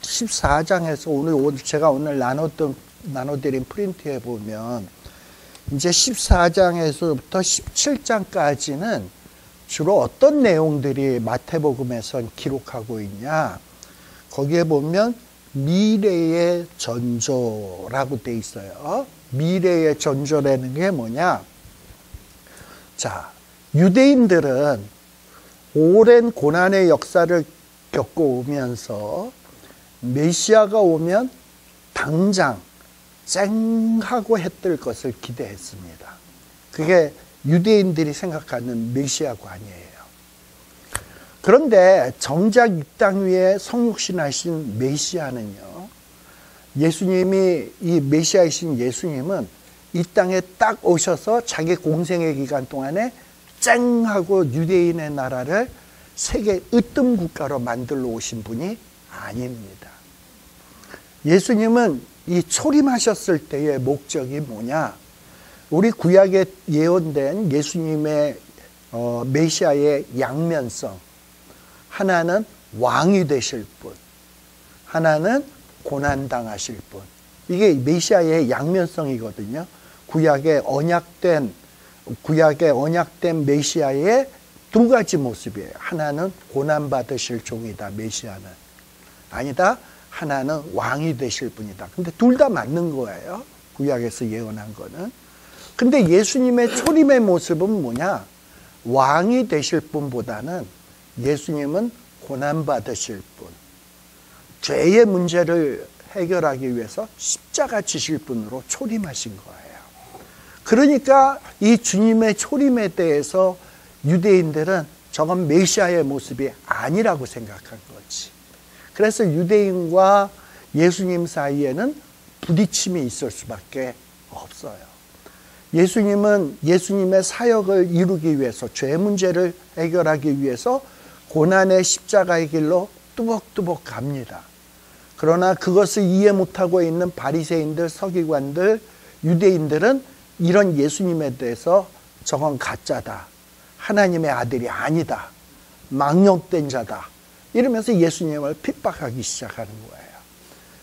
14장에서 오늘 제가 오늘 나눠드린 프린트에 보면 이제 14장에서부터 17장까지는 주로 어떤 내용들이 마태복음에선 기록하고 있냐? 거기에 보면 미래의 전조라고 돼 있어요. 미래의 전조라는 게 뭐냐? 자, 유대인들은 오랜 고난의 역사를 겪어오면서 메시아가 오면 당장 쨍하고 해뜰 것을 기대했습니다. 그게 유대인들이 생각하는 메시아관이에요. 그런데 정작 이 땅 위에 성육신하신 메시아는요, 예수님이 이 메시아이신 예수님은 이 땅에 딱 오셔서 자기 공생의 기간 동안에 쨍하고 유대인의 나라를 세계 으뜸 국가로 만들러 오신 분이 아닙니다. 예수님은 이 초림하셨을 때의 목적이 뭐냐? 우리 구약에 예언된 예수님의 메시아의 양면성, 하나는 왕이 되실 분, 하나는 고난당하실 분. 이게 메시아의 양면성이거든요. 구약의 언약된 메시아의 두 가지 모습이에요. 하나는 고난받으실 종이다, 메시아는. 아니다, 하나는 왕이 되실 분이다. 근데 둘 다 맞는 거예요. 구약에서 예언한 거는. 근데 예수님의 초림의 모습은 뭐냐? 왕이 되실 분보다는 예수님은 고난받으실 분, 죄의 문제를 해결하기 위해서 십자가 지실 분으로 초림하신 거예요. 그러니까 이 주님의 초림에 대해서 유대인들은 저건 메시아의 모습이 아니라고 생각한 거지. 그래서 유대인과 예수님 사이에는 부딪힘이 있을 수밖에 없어요. 예수님은 예수님의 사역을 이루기 위해서, 죄 문제를 해결하기 위해서 고난의 십자가의 길로 뚜벅뚜벅 갑니다. 그러나 그것을 이해 못하고 있는 바리새인들, 서기관들, 유대인들은 이런 예수님에 대해서 저건 가짜다, 하나님의 아들이 아니다, 망령된 자다, 이러면서 예수님을 핍박하기 시작하는 거예요.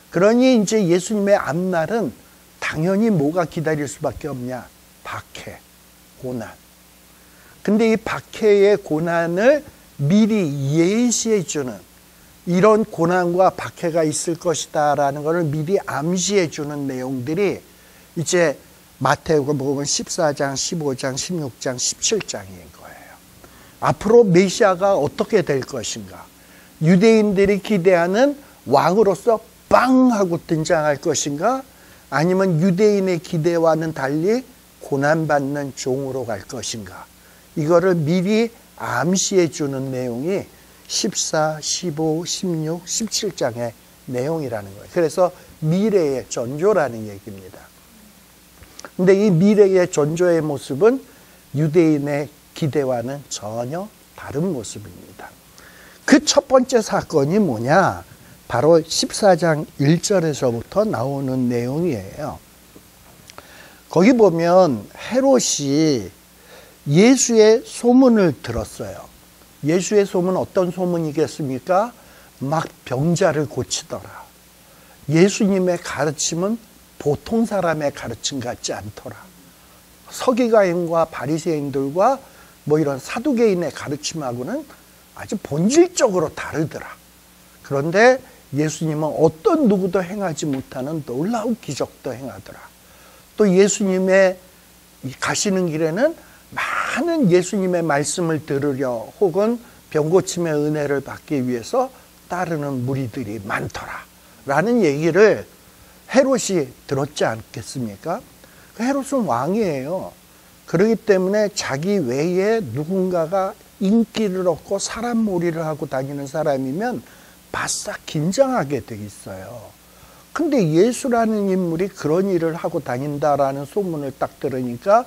그러니 이제 예수님의 앞날은 당연히 뭐가 기다릴 수밖에 없냐? 박해, 고난. 근데 이 박해의 고난을 미리 예시해 주는, 이런 고난과 박해가 있을 것이다 라는 것을 미리 암시해 주는 내용들이 이제 마태복음 14장, 15장, 16장, 17장인 거예요. 앞으로 메시아가 어떻게 될 것인가? 유대인들이 기대하는 왕으로서 빵 하고 등장할 것인가? 아니면 유대인의 기대와는 달리 고난받는 종으로 갈 것인가? 이거를 미리 암시해 주는 내용이 14, 15, 16, 17장의 내용이라는 거예요. 그래서 미래의 전조라는 얘기입니다. 근데 이 미래의 전조의 모습은 유대인의 기대와는 전혀 다른 모습입니다. 그 첫 번째 사건이 뭐냐? 바로 14장 1절에서부터 나오는 내용이에요. 거기 보면 헤롯이 예수의 소문을 들었어요. 예수의 소문은 어떤 소문이겠습니까? 막 병자를 고치더라. 예수님의 가르침은 보통 사람의 가르침 같지 않더라. 서기관과 바리새인들과 뭐 이런 사두개인의 가르침하고는 아주 본질적으로 다르더라. 그런데 예수님은 어떤 누구도 행하지 못하는 놀라운 기적도 행하더라. 또 예수님의 가시는 길에는 많은 예수님의 말씀을 들으려 혹은 병고침의 은혜를 받기 위해서 따르는 무리들이 많더라 라는 얘기를 헤롯이 들었지 않겠습니까? 헤롯은 왕이에요. 그렇기 때문에 자기 외에 누군가가 인기를 얻고 사람몰이를 하고 다니는 사람이면 바싹 긴장하게 돼 있어요. 근데 예수라는 인물이 그런 일을 하고 다닌다라는 소문을 딱 들으니까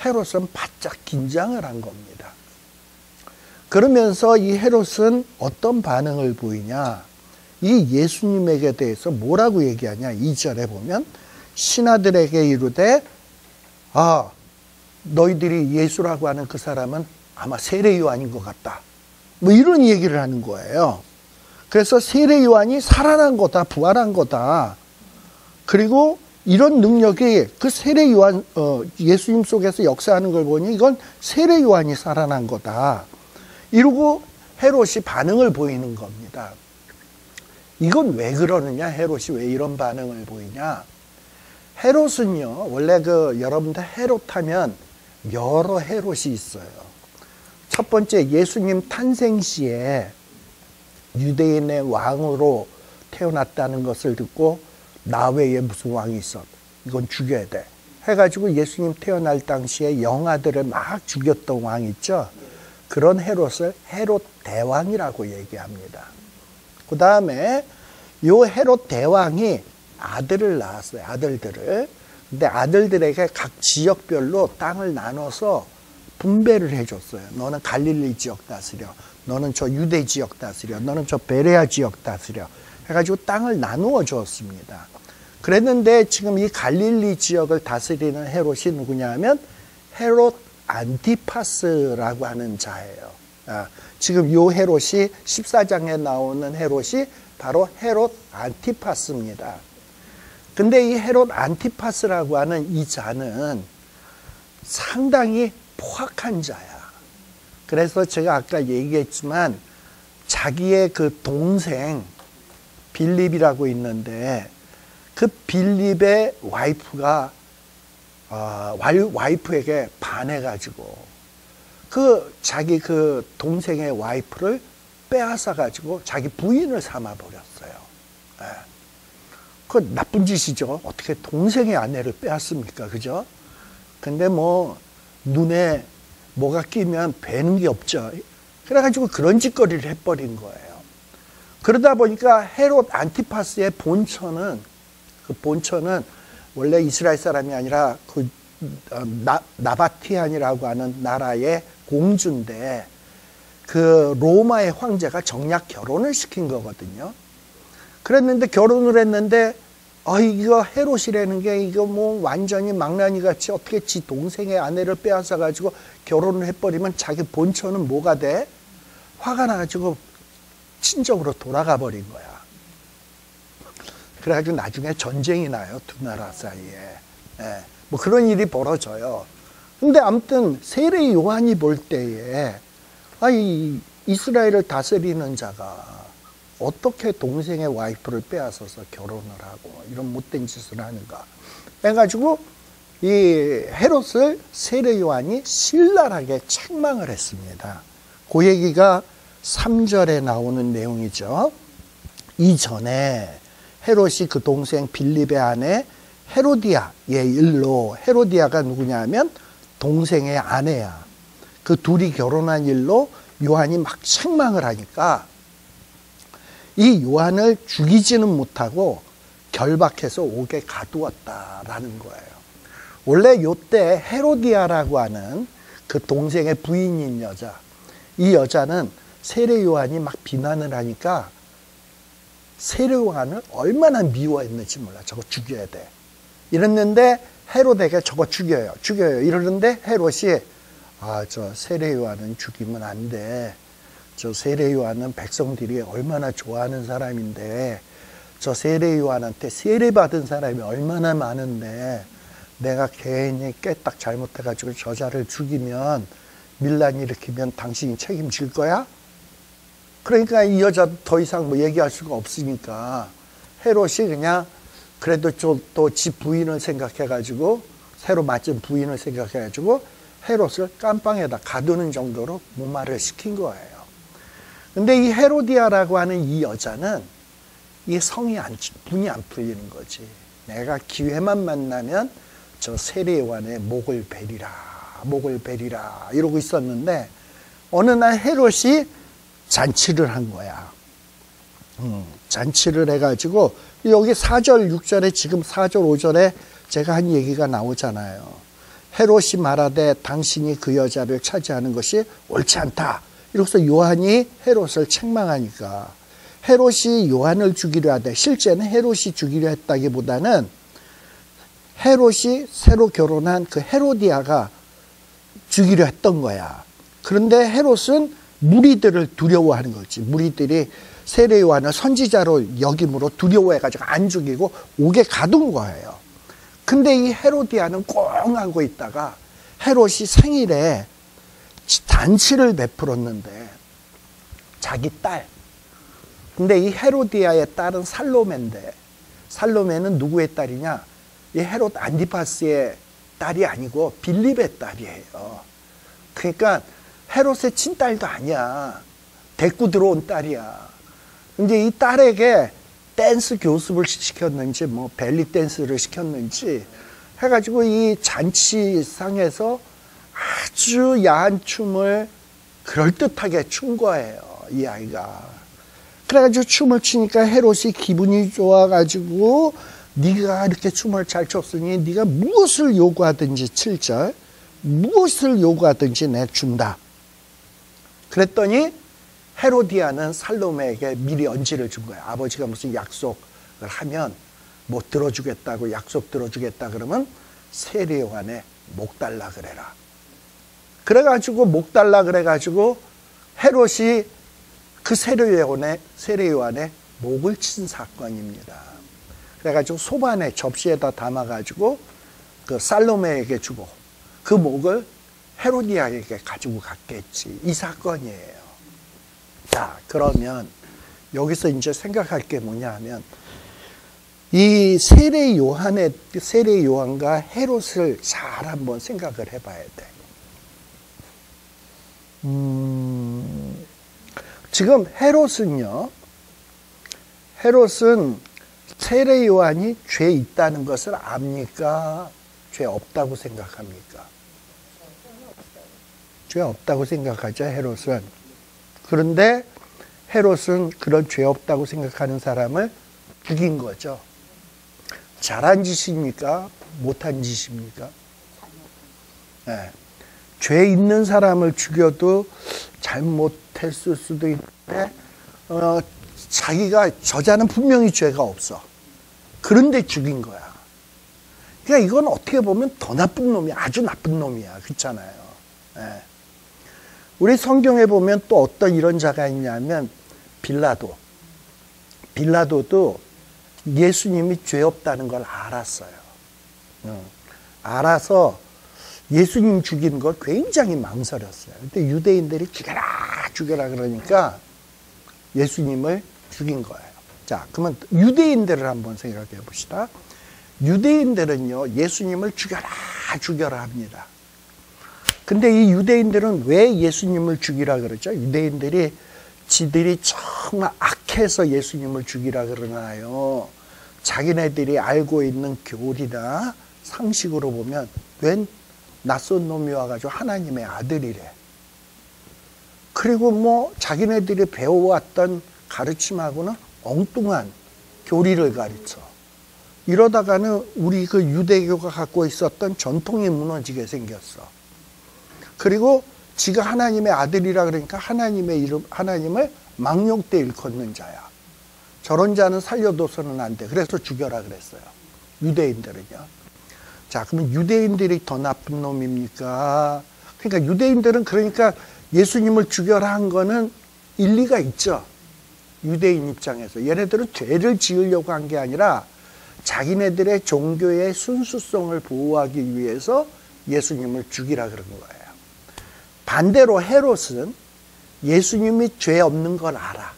헤롯은 바짝 긴장을 한 겁니다. 그러면서 이 헤롯은 어떤 반응을 보이냐? 이 예수님에게 대해서 뭐라고 얘기하냐? 2절에 보면 신하들에게 이르되 너희들이 예수라고 하는 그 사람은 아마 세례 요한인 것 같다. 뭐 이런 얘기를 하는 거예요. 그래서 세례 요한이 살아난 거다, 부활한 거다. 그리고 이런 능력이 그 세례 요한, 예수님 속에서 역사하는 걸 보니 이건 세례 요한이 살아난 거다. 이러고 헤롯이 반응을 보이는 겁니다. 이건 왜 그러느냐? 헤롯이 왜 이런 반응을 보이냐? 헤롯은요, 원래 여러분들 헤롯 하면 여러 헤롯이 있어요. 첫 번째, 예수님 탄생 시에 유대인의 왕으로 태어났다는 것을 듣고 나 외에 무슨 왕이 있어? 이건 죽여야 돼. 해가지고 예수님 태어날 당시에 영아들을 막 죽였던 왕 있죠? 그런 헤롯을 헤롯 대왕이라고 얘기합니다. 그 다음에 요 헤롯 대왕이 아들을 낳았어요. 아들들을. 근데 아들들에게 각 지역별로 땅을 나눠서 분배를 해줬어요. 너는 갈릴리 지역 다스려. 너는 저 유대 지역 다스려. 너는 저 베레아 지역 다스려. 해가지고 땅을 나누어 주었습니다. 그랬는데 지금 이 갈릴리 지역을 다스리는 헤롯이 누구냐 하면 헤롯 안티파스라고 하는 자예요. 지금 요 헤롯이 14장에 나오는 헤롯이 바로 헤롯 안티파스입니다. 근데 이 헤롯 안티파스라고 하는 이 자는 상당히 포악한 자야. 그래서 제가 아까 얘기했지만 자기의 그 동생 빌립이라고 있는데 그 빌립의 와이프가 와이프에게 반해가지고 자기 그 동생의 와이프를 빼앗아가지고 자기 부인을 삼아버렸어요. 예. 그 나쁜 짓이죠. 어떻게 동생의 아내를 빼앗습니까? 그죠? 근데 뭐 눈에 뭐가 끼면 뵈는 게 없죠. 그래가지고 그런 짓거리를 해버린 거예요. 그러다 보니까 헤롯 안티파스의 본처는 원래 이스라엘 사람이 아니라 나바티안이라고 하는 나라의 공주인데 그 로마의 황제가 정략 결혼을 시킨 거거든요. 그랬는데 결혼을 했는데 이거 헤롯이라는 게 이거 뭐 완전히 망나니 같이 어떻게 지 동생의 아내를 빼앗아 가지고 결혼을 해버리면 자기 본처는 뭐가 돼? 화가 나가지고 친정으로 돌아가 버린 거야. 그래가지고 나중에 전쟁이 나요, 두 나라 사이에. 예, 뭐 그런 일이 벌어져요. 근데 아무튼 세례 요한이 볼 때에 이 이스라엘을 다스리는 자가 어떻게 동생의 와이프를 빼앗아서 결혼을 하고 이런 못된 짓을 하는가 해가지고 이 헤롯을 세례 요한이 신랄하게 책망을 했습니다. 그 얘기가 3절에 나오는 내용이죠. 이전에 헤롯이 그 동생 빌립의 아내 헤로디아의 일로, 헤로디아가 누구냐면 동생의 아내야. 그 둘이 결혼한 일로 요한이 막 책망을 하니까 이 요한을 죽이지는 못하고 결박해서 옥에 가두었다라는 거예요. 원래 요때 헤로디아라고 하는 그 동생의 부인인 여자, 이 여자는 세례 요한이 막 비난을 하니까 세례 요한을 얼마나 미워했는지 몰라. 저거 죽여야 돼. 이랬는데 헤롯에게 저거 죽여요. 이러는데 헤롯이 저 세례 요한은 죽이면 안 돼. 저 세례 요한은 백성들이 얼마나 좋아하는 사람인데 저 세례 요한한테 세례 받은 사람이 얼마나 많은데 내가 괜히 깨딱 잘못해가지고 저자를 죽이면 밀란 일으키면 당신이 책임질 거야? 그러니까 이 여자 더 이상 뭐 얘기할 수가 없으니까 헤롯이 그냥 그래도 또 지 부인을 생각해가지고 새로 맞은 부인을 생각해가지고 헤롯을 깜빵에다 가두는 정도로 무마를 시킨 거예요. 근데 이 헤로디아라고 하는 이 여자는 이 분이 안 풀리는 거지. 내가 기회만 만나면 저 세례 요한의 목을 베리라 이러고 있었는데 어느 날 헤롯이 잔치를 한 거야. 잔치를 해가지고 여기 4절 6절에 지금 4절 5절에 제가 한 얘기가 나오잖아요. 헤롯이 말하되 당신이 그 여자를 차지하는 것이 옳지 않다. 이로써 요한이 헤롯을 책망하니까 헤롯이 요한을 죽이려 하되 실제는 헤롯이 죽이려 했다기보다는 헤롯이 새로 결혼한 그 헤로디아가 죽이려 했던 거야. 그런데 헤롯은 무리들을 두려워하는 거지. 무리들이 세례 요한을 선지자로 여김으로 두려워해가지고 안 죽이고 옥에 가둔 거예요. 근데 이 헤로디아는 꽁 하고 있다가 헤롯이 생일에 잔치를 베풀었는데 자기 딸, 근데 이 헤로디아의 딸은 살로메인데 살로메는 누구의 딸이냐? 이 헤롯 안티파스의 딸이 아니고 빌립의 딸이에요. 그러니까 헤롯의 친딸도 아니야. 데리고 들어온 딸이야. 근데 이 딸에게 댄스 교습을 시켰는지 뭐 벨리 댄스를 시켰는지 해가지고 이 잔치상에서 아주 야한 춤을 그럴듯하게 춘 거예요, 이 아이가. 그래가지고 춤을 추니까 헤롯이 기분이 좋아가지고 네가 이렇게 춤을 잘 췄으니 네가 무엇을 요구하든지 7절 무엇을 요구하든지 내 준다. 그랬더니 헤로디아는 살로메에게 미리 언지를 준 거야. 아버지가 무슨 약속을 하면 뭐 들어주겠다고 약속 들어주겠다 그러면 세례 요한에 목 달라 그래라. 그래가지고 목 달라 그래가지고 헤롯이 그 세례 요한의 목을 친 사건입니다. 그래가지고 소반에 접시에다 담아가지고 그 살로메에게 주고 그 목을 헤로디아에게 가지고 갔겠지. 이 사건이에요. 자, 그러면 여기서 이제 생각할 게 뭐냐 하면 이 세례 요한과 헤롯을 잘 한번 생각을 해봐야 돼. 지금 헤롯은 세례 요한이 죄 있다는 것을 압니까? 죄 없다고 생각합니까? 죄 없다고 생각하죠, 헤롯은. 그런데 헤롯은 그런 죄 없다고 생각하는 사람을 죽인 거죠. 잘한 짓입니까? 못한 짓입니까? 네. 죄 있는 사람을 죽여도 잘못했을 수도 있는데 자기가 저자는 분명히 죄가 없어. 그런데 죽인 거야. 그러니까 이건 어떻게 보면 더 나쁜 놈이야. 아주 나쁜 놈이야. 그렇잖아요. 네. 우리 성경에 보면 또 어떤 이런 자가 있냐면 빌라도도 예수님이 죄 없다는 걸 알았어요. 알아서 예수님 죽이는 걸 굉장히 망설였어요. 근데 유대인들이 죽여라 그러니까 예수님을 죽인 거예요. 자, 그러면 유대인들을 한번 생각해 봅시다. 유대인들은요, 예수님을 죽여라 합니다. 근데 이 유대인들은 왜 예수님을 죽이라 그러죠? 유대인들이 지들이 정말 악해서 예수님을 죽이라 그러나요? 자기네들이 알고 있는 교리나 상식으로 보면 웬 낯선 놈이 와가지고 하나님의 아들이래. 그리고 뭐 자기네들이 배워왔던 가르침하고는 엉뚱한 교리를 가르쳐. 이러다가는 우리 그 유대교가 갖고 있었던 전통이 무너지게 생겼어. 그리고 지가 하나님의 아들이라 그러니까 하나님을 망령되 일컫는 자야. 저런 자는 살려둬서는 안 돼. 그래서 죽여라 그랬어요. 유대인들은요. 자, 그러면 유대인들이 더 나쁜 놈입니까? 그러니까 유대인들은 그러니까 예수님을 죽여라 한 거는 일리가 있죠. 유대인 입장에서. 얘네들은 죄를 지으려고 한 게 아니라 자기네들의 종교의 순수성을 보호하기 위해서 예수님을 죽이라 그런 거예요. 반대로 헤롯은 예수님이 죄 없는 걸 알아.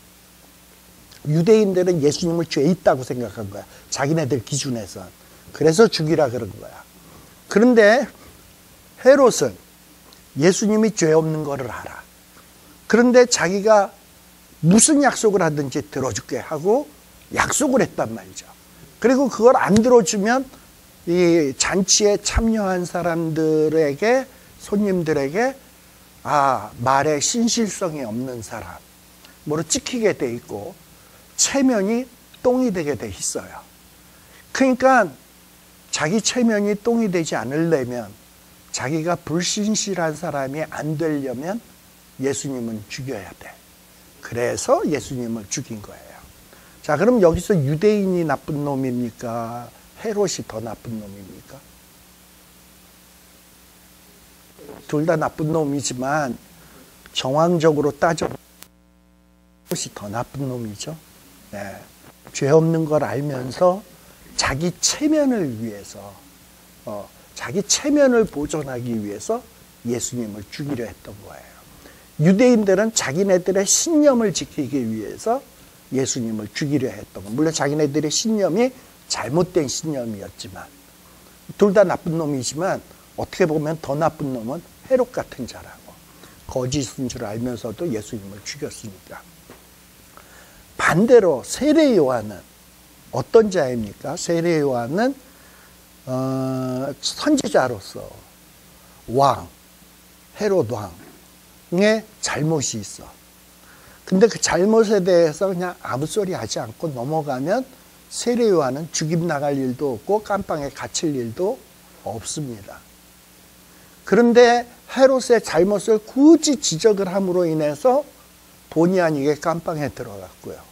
유대인들은 예수님을 죄 있다고 생각한 거야. 자기네들 기준에선. 그래서 죽이라 그런 거야. 그런데 헤롯은 예수님이 죄 없는 거를 알아. 그런데 자기가 무슨 약속을 하든지 들어줄게 하고 약속을 했단 말이죠. 그리고 그걸 안 들어주면 이 잔치에 참여한 사람들에게, 손님들에게 말에 신실성이 없는 사람으로 찍히게 돼 있고 체면이 똥이 되게 돼 있어요. 그러니까 자기 체면이 똥이 되지 않으려면, 자기가 불신실한 사람이 안 되려면 예수님은 죽여야 돼. 그래서 예수님을 죽인 거예요. 자, 그럼 여기서 유대인이 나쁜 놈입니까? 헤롯이 더 나쁜 놈입니까? 둘 다 나쁜 놈이지만 정황적으로 따져보면 헤롯이 더 나쁜 놈이죠. 네. 죄 없는 걸 알면서 자기 체면을 위해서, 자기 체면을 보존하기 위해서 예수님을 죽이려 했던 거예요. 유대인들은 자기네들의 신념을 지키기 위해서 예수님을 죽이려 했던 거예요. 물론 자기네들의 신념이 잘못된 신념이었지만, 둘 다 나쁜 놈이지만 어떻게 보면 더 나쁜 놈은 헤롯 같은 자라고, 거짓인 줄 알면서도 예수님을 죽였으니까. 반대로 세례 요한은 어떤 자입니까? 세례 요한은 선지자로서 헤롯 왕의 잘못이 있어. 근데 그 잘못에 대해서 그냥 아무 소리 하지 않고 넘어가면 세례 요한은 죽임 나갈 일도 없고 깜빵에 갇힐 일도 없습니다. 그런데 헤롯의 잘못을 굳이 지적을 함으로 인해서 본의 아니게 깜빵에 들어갔고요.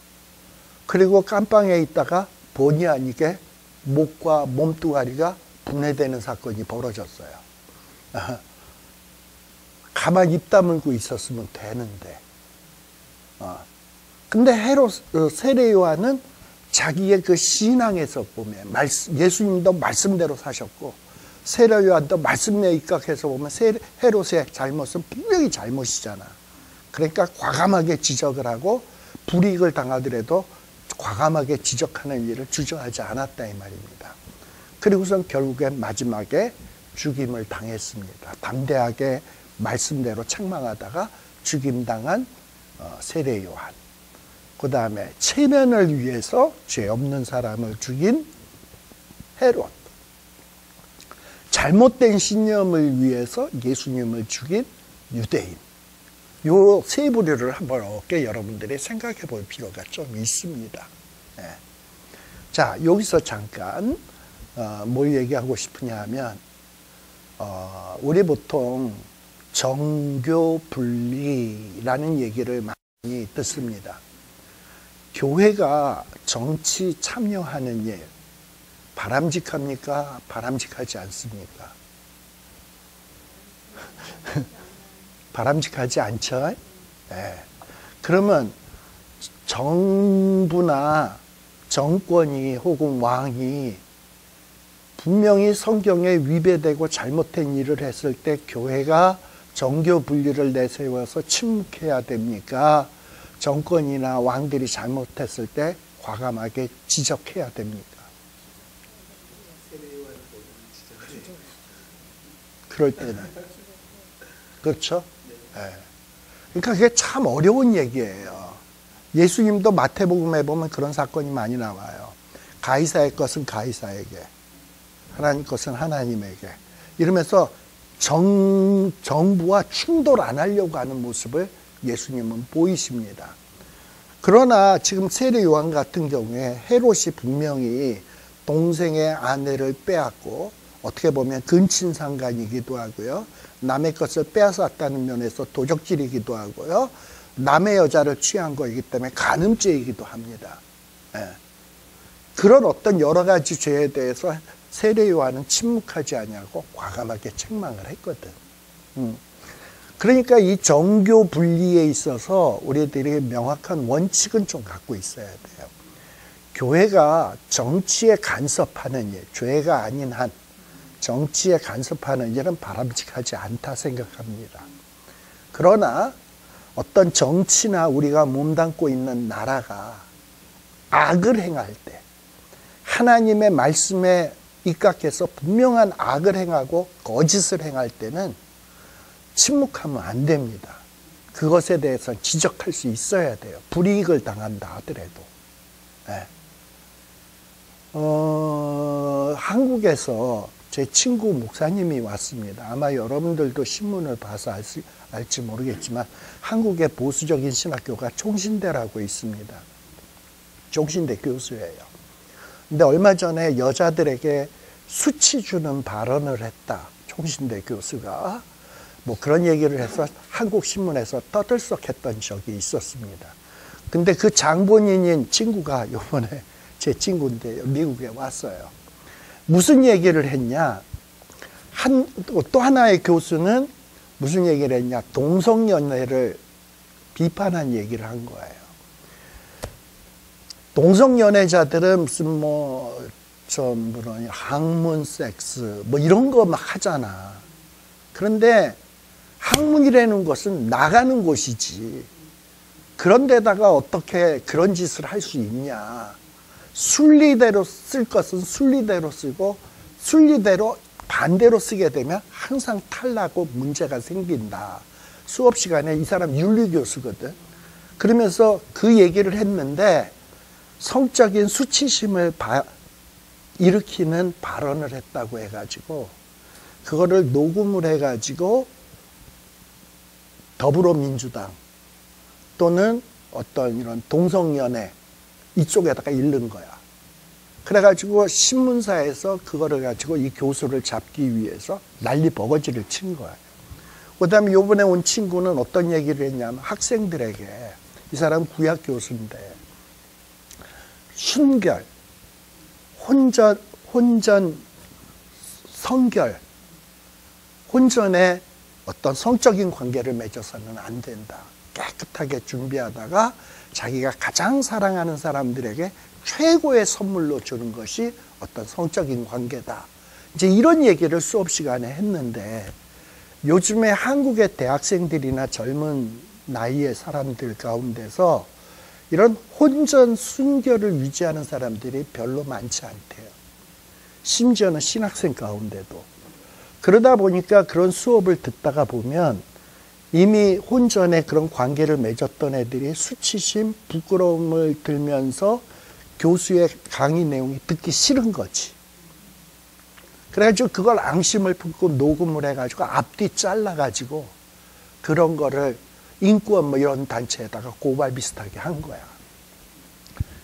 그리고 깜빵에 있다가 본의 아니게 목과 몸뚱아리가 분해되는 사건이 벌어졌어요. 가만히 입 다물고 있었으면 되는데. 근데 세례 요한은 자기의 그 신앙에서 보면, 예수님도 말씀대로 사셨고 세례 요한도 말씀에 입각해서 보면 헤롯의 잘못은 분명히 잘못이잖아. 그러니까 과감하게 지적을 하고 불이익을 당하더라도 과감하게 지적하는 일을 주저하지 않았다 이 말입니다. 그리고선 결국엔 마지막에 죽임을 당했습니다. 담대하게 말씀대로 책망하다가 죽임당한 세례 요한. 그 다음에 체면을 위해서 죄 없는 사람을 죽인 헤롯. 잘못된 신념을 위해서 예수님을 죽인 유대인. 요 세 부류를 한번 어깨 여러분들이 생각해 볼 필요가 좀 있습니다. 네. 자, 여기서 잠깐 뭘 얘기하고 싶으냐 하면 우리 보통 정교 분리라는 얘기를 많이 듣습니다. 교회가 정치 참여하는 일 바람직합니까? 바람직하지 않습니까? 바람직하지 않죠? 네. 그러면 정부나 정권이 혹은 왕이 분명히 성경에 위배되고 잘못된 일을 했을 때 교회가 정교 분리를 내세워서 침묵해야 됩니까? 정권이나 왕들이 잘못했을 때 과감하게 지적해야 됩니까? 그럴 때는. 그렇죠? 네. 그러니까 그게 참 어려운 얘기예요. 예수님도 마태복음에 보면 그런 사건이 많이 나와요. 가이사의 것은 가이사에게, 하나님 것은 하나님에게. 이러면서 정부와 충돌 안 하려고 하는 모습을 예수님은 보이십니다. 그러나 지금 세례 요한 같은 경우에 헤롯이 분명히 동생의 아내를 빼앗고 어떻게 보면 근친상간이기도 하고요. 남의 것을 빼앗았다는 면에서 도적질이기도 하고요. 남의 여자를 취한 거이기 때문에 간음죄이기도 합니다. 예. 그런 어떤 여러 가지 죄에 대해서 세례 요한은 침묵하지 아니하고 과감하게 책망을 했거든. 그러니까 이 정교 분리에 있어서 우리들이 명확한 원칙은 좀 갖고 있어야 돼요. 교회가 정치에 간섭하는 일, 죄가 아닌 한 정치에 간섭하는 일은 바람직하지 않다 생각합니다. 그러나 어떤 정치나 우리가 몸담고 있는 나라가 악을 행할 때 하나님의 말씀에 입각해서 분명한 악을 행하고 거짓을 행할 때는 침묵하면 안 됩니다. 그것에 대해서 지적할 수 있어야 돼요. 불이익을 당한다 하더라도. 네. 한국에서 제 친구 목사님이 왔습니다. 아마 여러분들도 신문을 봐서 알지 모르겠지만 한국의 보수적인 신학교가 총신대라고 있습니다. 총신대 교수예요. 근데 얼마 전에 여자들에게 수치 주는 발언을 했다. 총신대 교수가. 뭐 그런 얘기를 해서 한국 신문에서 떠들썩했던 적이 있었습니다. 근데 그 장본인인 친구가 이번에 제 친구인데 미국에 왔어요. 무슨 얘기를 했냐? 또 하나의 교수는 무슨 얘기를 했냐? 동성연애를 비판한 얘기를 한 거예요. 동성연애자들은 무슨 학문 섹스 뭐 이런 거 막 하잖아. 그런데 학문이라는 것은 나가는 곳이지. 그런데다가 어떻게 그런 짓을 할 수 있냐. 순리대로 쓸 것은 순리대로 쓰고 순리대로 반대로 쓰게 되면 항상 탈나고 문제가 생긴다. 수업 시간에 이 사람 윤리교수거든. 그러면서 그 얘기를 했는데 성적인 수치심을 일으키는 발언을 했다고 해가지고 그거를 녹음을 해가지고 더불어민주당 또는 어떤 이런 동성연애 이쪽에다가 읽는 거야. 그래가지고 신문사에서 그거를 가지고 이 교수를 잡기 위해서 난리 버거지를 친 거야. 그 다음에 요번에 온 친구는 어떤 얘기를 했냐면 학생들에게, 이 사람 구약 교수인데 순결, 혼전, 성결, 혼전에 어떤 성적인 관계를 맺어서는 안 된다. 깨끗하게 준비하다가 자기가 가장 사랑하는 사람들에게 최고의 선물로 주는 것이 어떤 성적인 관계다. 이제 이런 얘기를 수업 시간에 했는데 요즘에 한국의 대학생들이나 젊은 나이의 사람들 가운데서 이런 혼전 순결을 유지하는 사람들이 별로 많지 않대요. 심지어는 신학생 가운데도. 그러다 보니까 그런 수업을 듣다가 보면 이미 혼전에 그런 관계를 맺었던 애들이 수치심, 부끄러움을 들면서 교수의 강의 내용이 듣기 싫은 거지. 그래가지고 그걸 앙심을 품고 녹음을 해가지고 앞뒤 잘라가지고 그런 거를 인권 뭐 이런 단체에다가 고발 비슷하게 한 거야.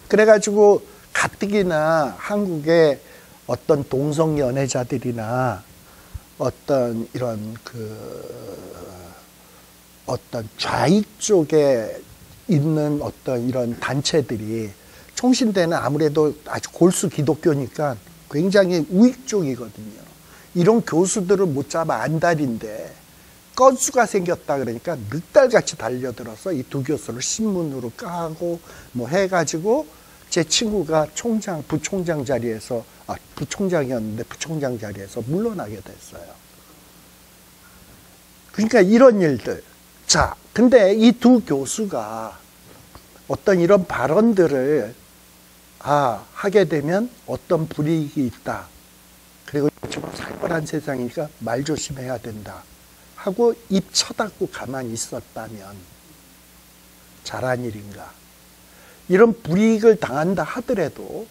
그래가지고 가뜩이나 한국의 어떤 동성 연애자들이나 어떤 이런 어떤 좌익 쪽에 있는 어떤 이런 단체들이 총신대는 아무래도 아주 골수 기독교니까 굉장히 우익 쪽이거든요. 이런 교수들을 못 잡아 안달인데 건수가 생겼다 그러니까 늑달같이 달려들어서 이 두 교수를 신문으로 까고 뭐 해가지고 제 친구가 부총장 자리에서 부총장이었는데 부총장 자리에서 물러나게 됐어요. 그러니까 이런 일들. 자, 근데 이 두 교수가 어떤 이런 발언들을 하게 되면 어떤 불이익이 있다. 그리고 좀 살벌한 세상이니까 말 조심해야 된다. 하고 입 쳐닫고 가만히 있었다면 잘한 일인가. 이런 불이익을 당한다 하더라도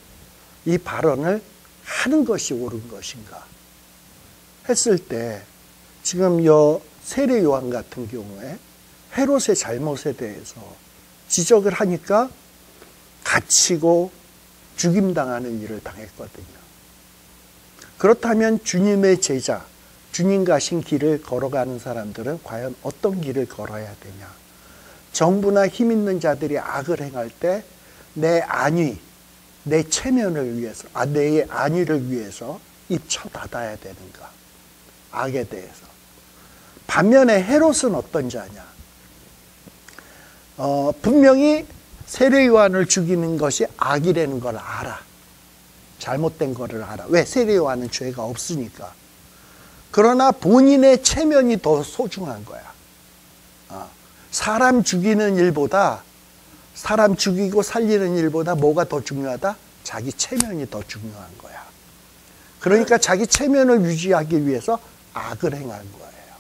이 발언을 하는 것이 옳은 것인가 했을 때 지금 세례 요한 같은 경우에 헤롯의 잘못에 대해서 지적을 하니까 갇히고 죽임당하는 일을 당했거든요. 그렇다면 주님의 제자, 주님 가신 길을 걸어가는 사람들은 과연 어떤 길을 걸어야 되냐. 정부나 힘 있는 자들이 악을 행할 때 내 안위, 내 체면을 위해서, 내 안위를 위해서 입 쳐닫아야 되는가. 악에 대해서. 반면에 헤롯은 어떤 자냐. 분명히 세례 요한을 죽이는 것이 악이라는 걸 알아. 잘못된 거를 알아. 왜? 세례 요한은 죄가 없으니까. 그러나 본인의 체면이 더 소중한 거야. 사람 죽이는 일보다, 사람 죽이고 살리는 일보다 뭐가 더 중요하다? 자기 체면이 더 중요한 거야. 그러니까 자기 체면을 유지하기 위해서 악을 행한 거예요.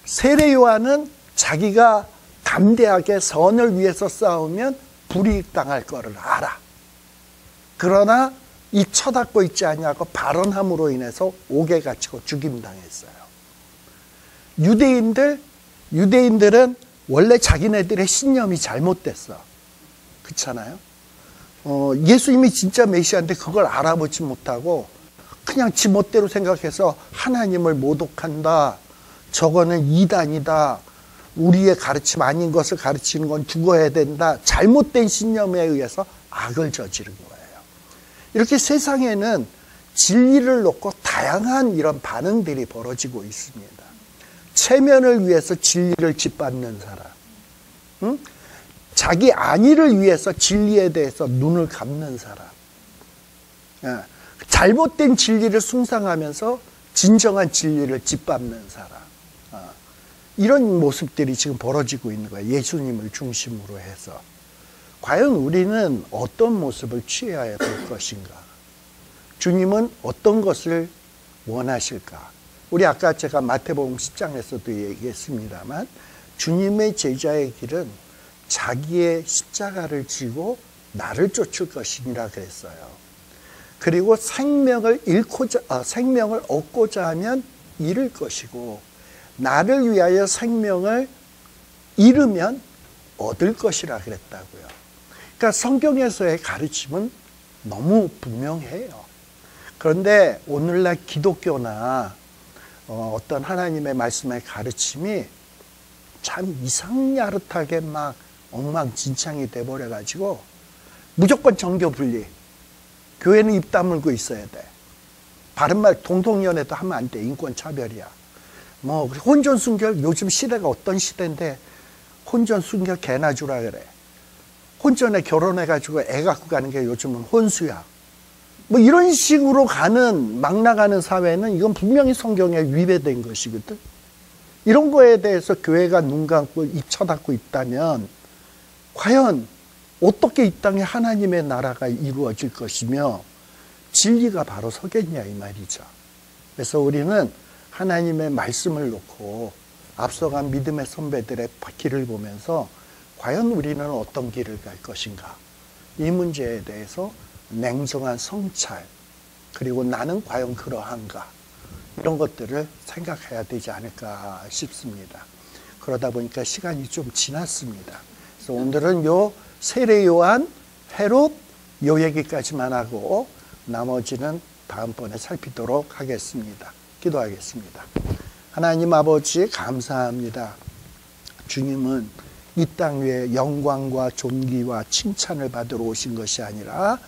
세례 요한은 자기가 담대하게 선을 위해서 싸우면 불이익 당할 거를 알아. 그러나 입 쳐닫고 있지 않냐고 발언함으로 인해서 옥에 갇히고 죽임당했어요. 유대인들은 원래 자기네들의 신념이 잘못됐어. 그렇잖아요. 예수님이 진짜 메시아인데 그걸 알아보지 못하고 그냥 지 멋대로 생각해서 하나님을 모독한다. 저거는 이단이다. 우리의 가르침 아닌 것을 가르치는 건 죽어야 된다. 잘못된 신념에 의해서 악을 저지른 거예요. 이렇게 세상에는 진리를 놓고 다양한 이런 반응들이 벌어지고 있습니다. 체면을 위해서 진리를 짓밟는 사람, 응? 자기 안위를 위해서 진리에 대해서 눈을 감는 사람, 잘못된 진리를 숭상하면서 진정한 진리를 짓밟는 사람, 이런 모습들이 지금 벌어지고 있는 거예요. 예수님을 중심으로 해서. 과연 우리는 어떤 모습을 취해야 될 것인가? 주님은 어떤 것을 원하실까? 우리 아까 제가 마태복음 10장에서도 얘기했습니다만 주님의 제자의 길은 자기의 십자가를 지고 나를 쫓을 것이니라 그랬어요. 그리고 생명을 얻고자 하면 잃을 것이고 나를 위하여 생명을 잃으면 얻을 것이라 그랬다고요. 그러니까 성경에서의 가르침은 너무 분명해요. 그런데 오늘날 기독교나 어떤 하나님의 말씀의 가르침이 참 이상야릇하게 막 엉망진창이 돼버려가지고 무조건 정교 분리. 교회는 입 다물고 있어야 돼. 바른말 동성연애도 하면 안 돼. 인권차별이야. 뭐 혼전순결, 요즘 시대가 어떤 시대인데 혼전순결 개나 주라 그래. 혼전에 결혼해가지고 애 갖고 가는 게 요즘은 혼수야. 뭐 이런 식으로 막 나가는 사회는 이건 분명히 성경에 위배된 것이거든. 이런 거에 대해서 교회가 눈 감고 입 쳐닫고 있다면 과연 어떻게 이 땅에 하나님의 나라가 이루어질 것이며 진리가 바로 서겠냐 이 말이죠. 그래서 우리는 하나님의 말씀을 놓고 앞서간 믿음의 선배들의 길을 보면서 과연 우리는 어떤 길을 갈 것인가, 이 문제에 대해서 냉정한 성찰, 그리고 나는 과연 그러한가, 이런 것들을 생각해야 되지 않을까 싶습니다. 그러다 보니까 시간이 좀 지났습니다. 그래서 오늘은 요 세례 요한, 헤롯 요 얘기까지만 하고 나머지는 다음번에 살피도록 하겠습니다. 기도하겠습니다. 하나님 아버지 감사합니다. 주님은 이 땅 위에 영광과 존귀와 칭찬을 받으러 오신 것이 아니라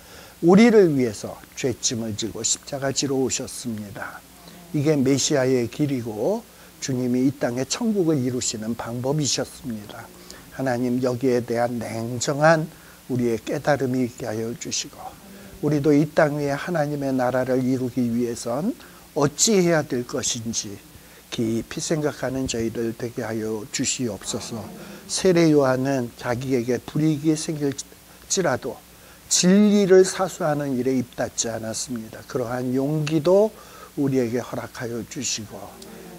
우리를 위해서 죄짐을 지고 십자가 지러 오셨습니다. 이게 메시아의 길이고 주님이 이 땅에 천국을 이루시는 방법이셨습니다. 하나님, 여기에 대한 냉정한 우리의 깨달음이 있게 하여 주시고, 우리도 이 땅 위에 하나님의 나라를 이루기 위해선 어찌해야 될 것인지 깊이 생각하는 저희들 되게 하여 주시옵소서. 세례 요한은 자기에게 불이익이 생길지라도 진리를 사수하는 일에 입닫지 않았습니다. 그러한 용기도 우리에게 허락하여 주시고,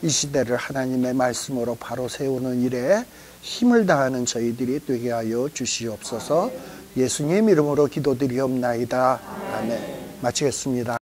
이 시대를 하나님의 말씀으로 바로 세우는 일에 힘을 다하는 저희들이 되게 하여 주시옵소서. 예수님 이름으로 기도드리옵나이다. 아멘. 마치겠습니다.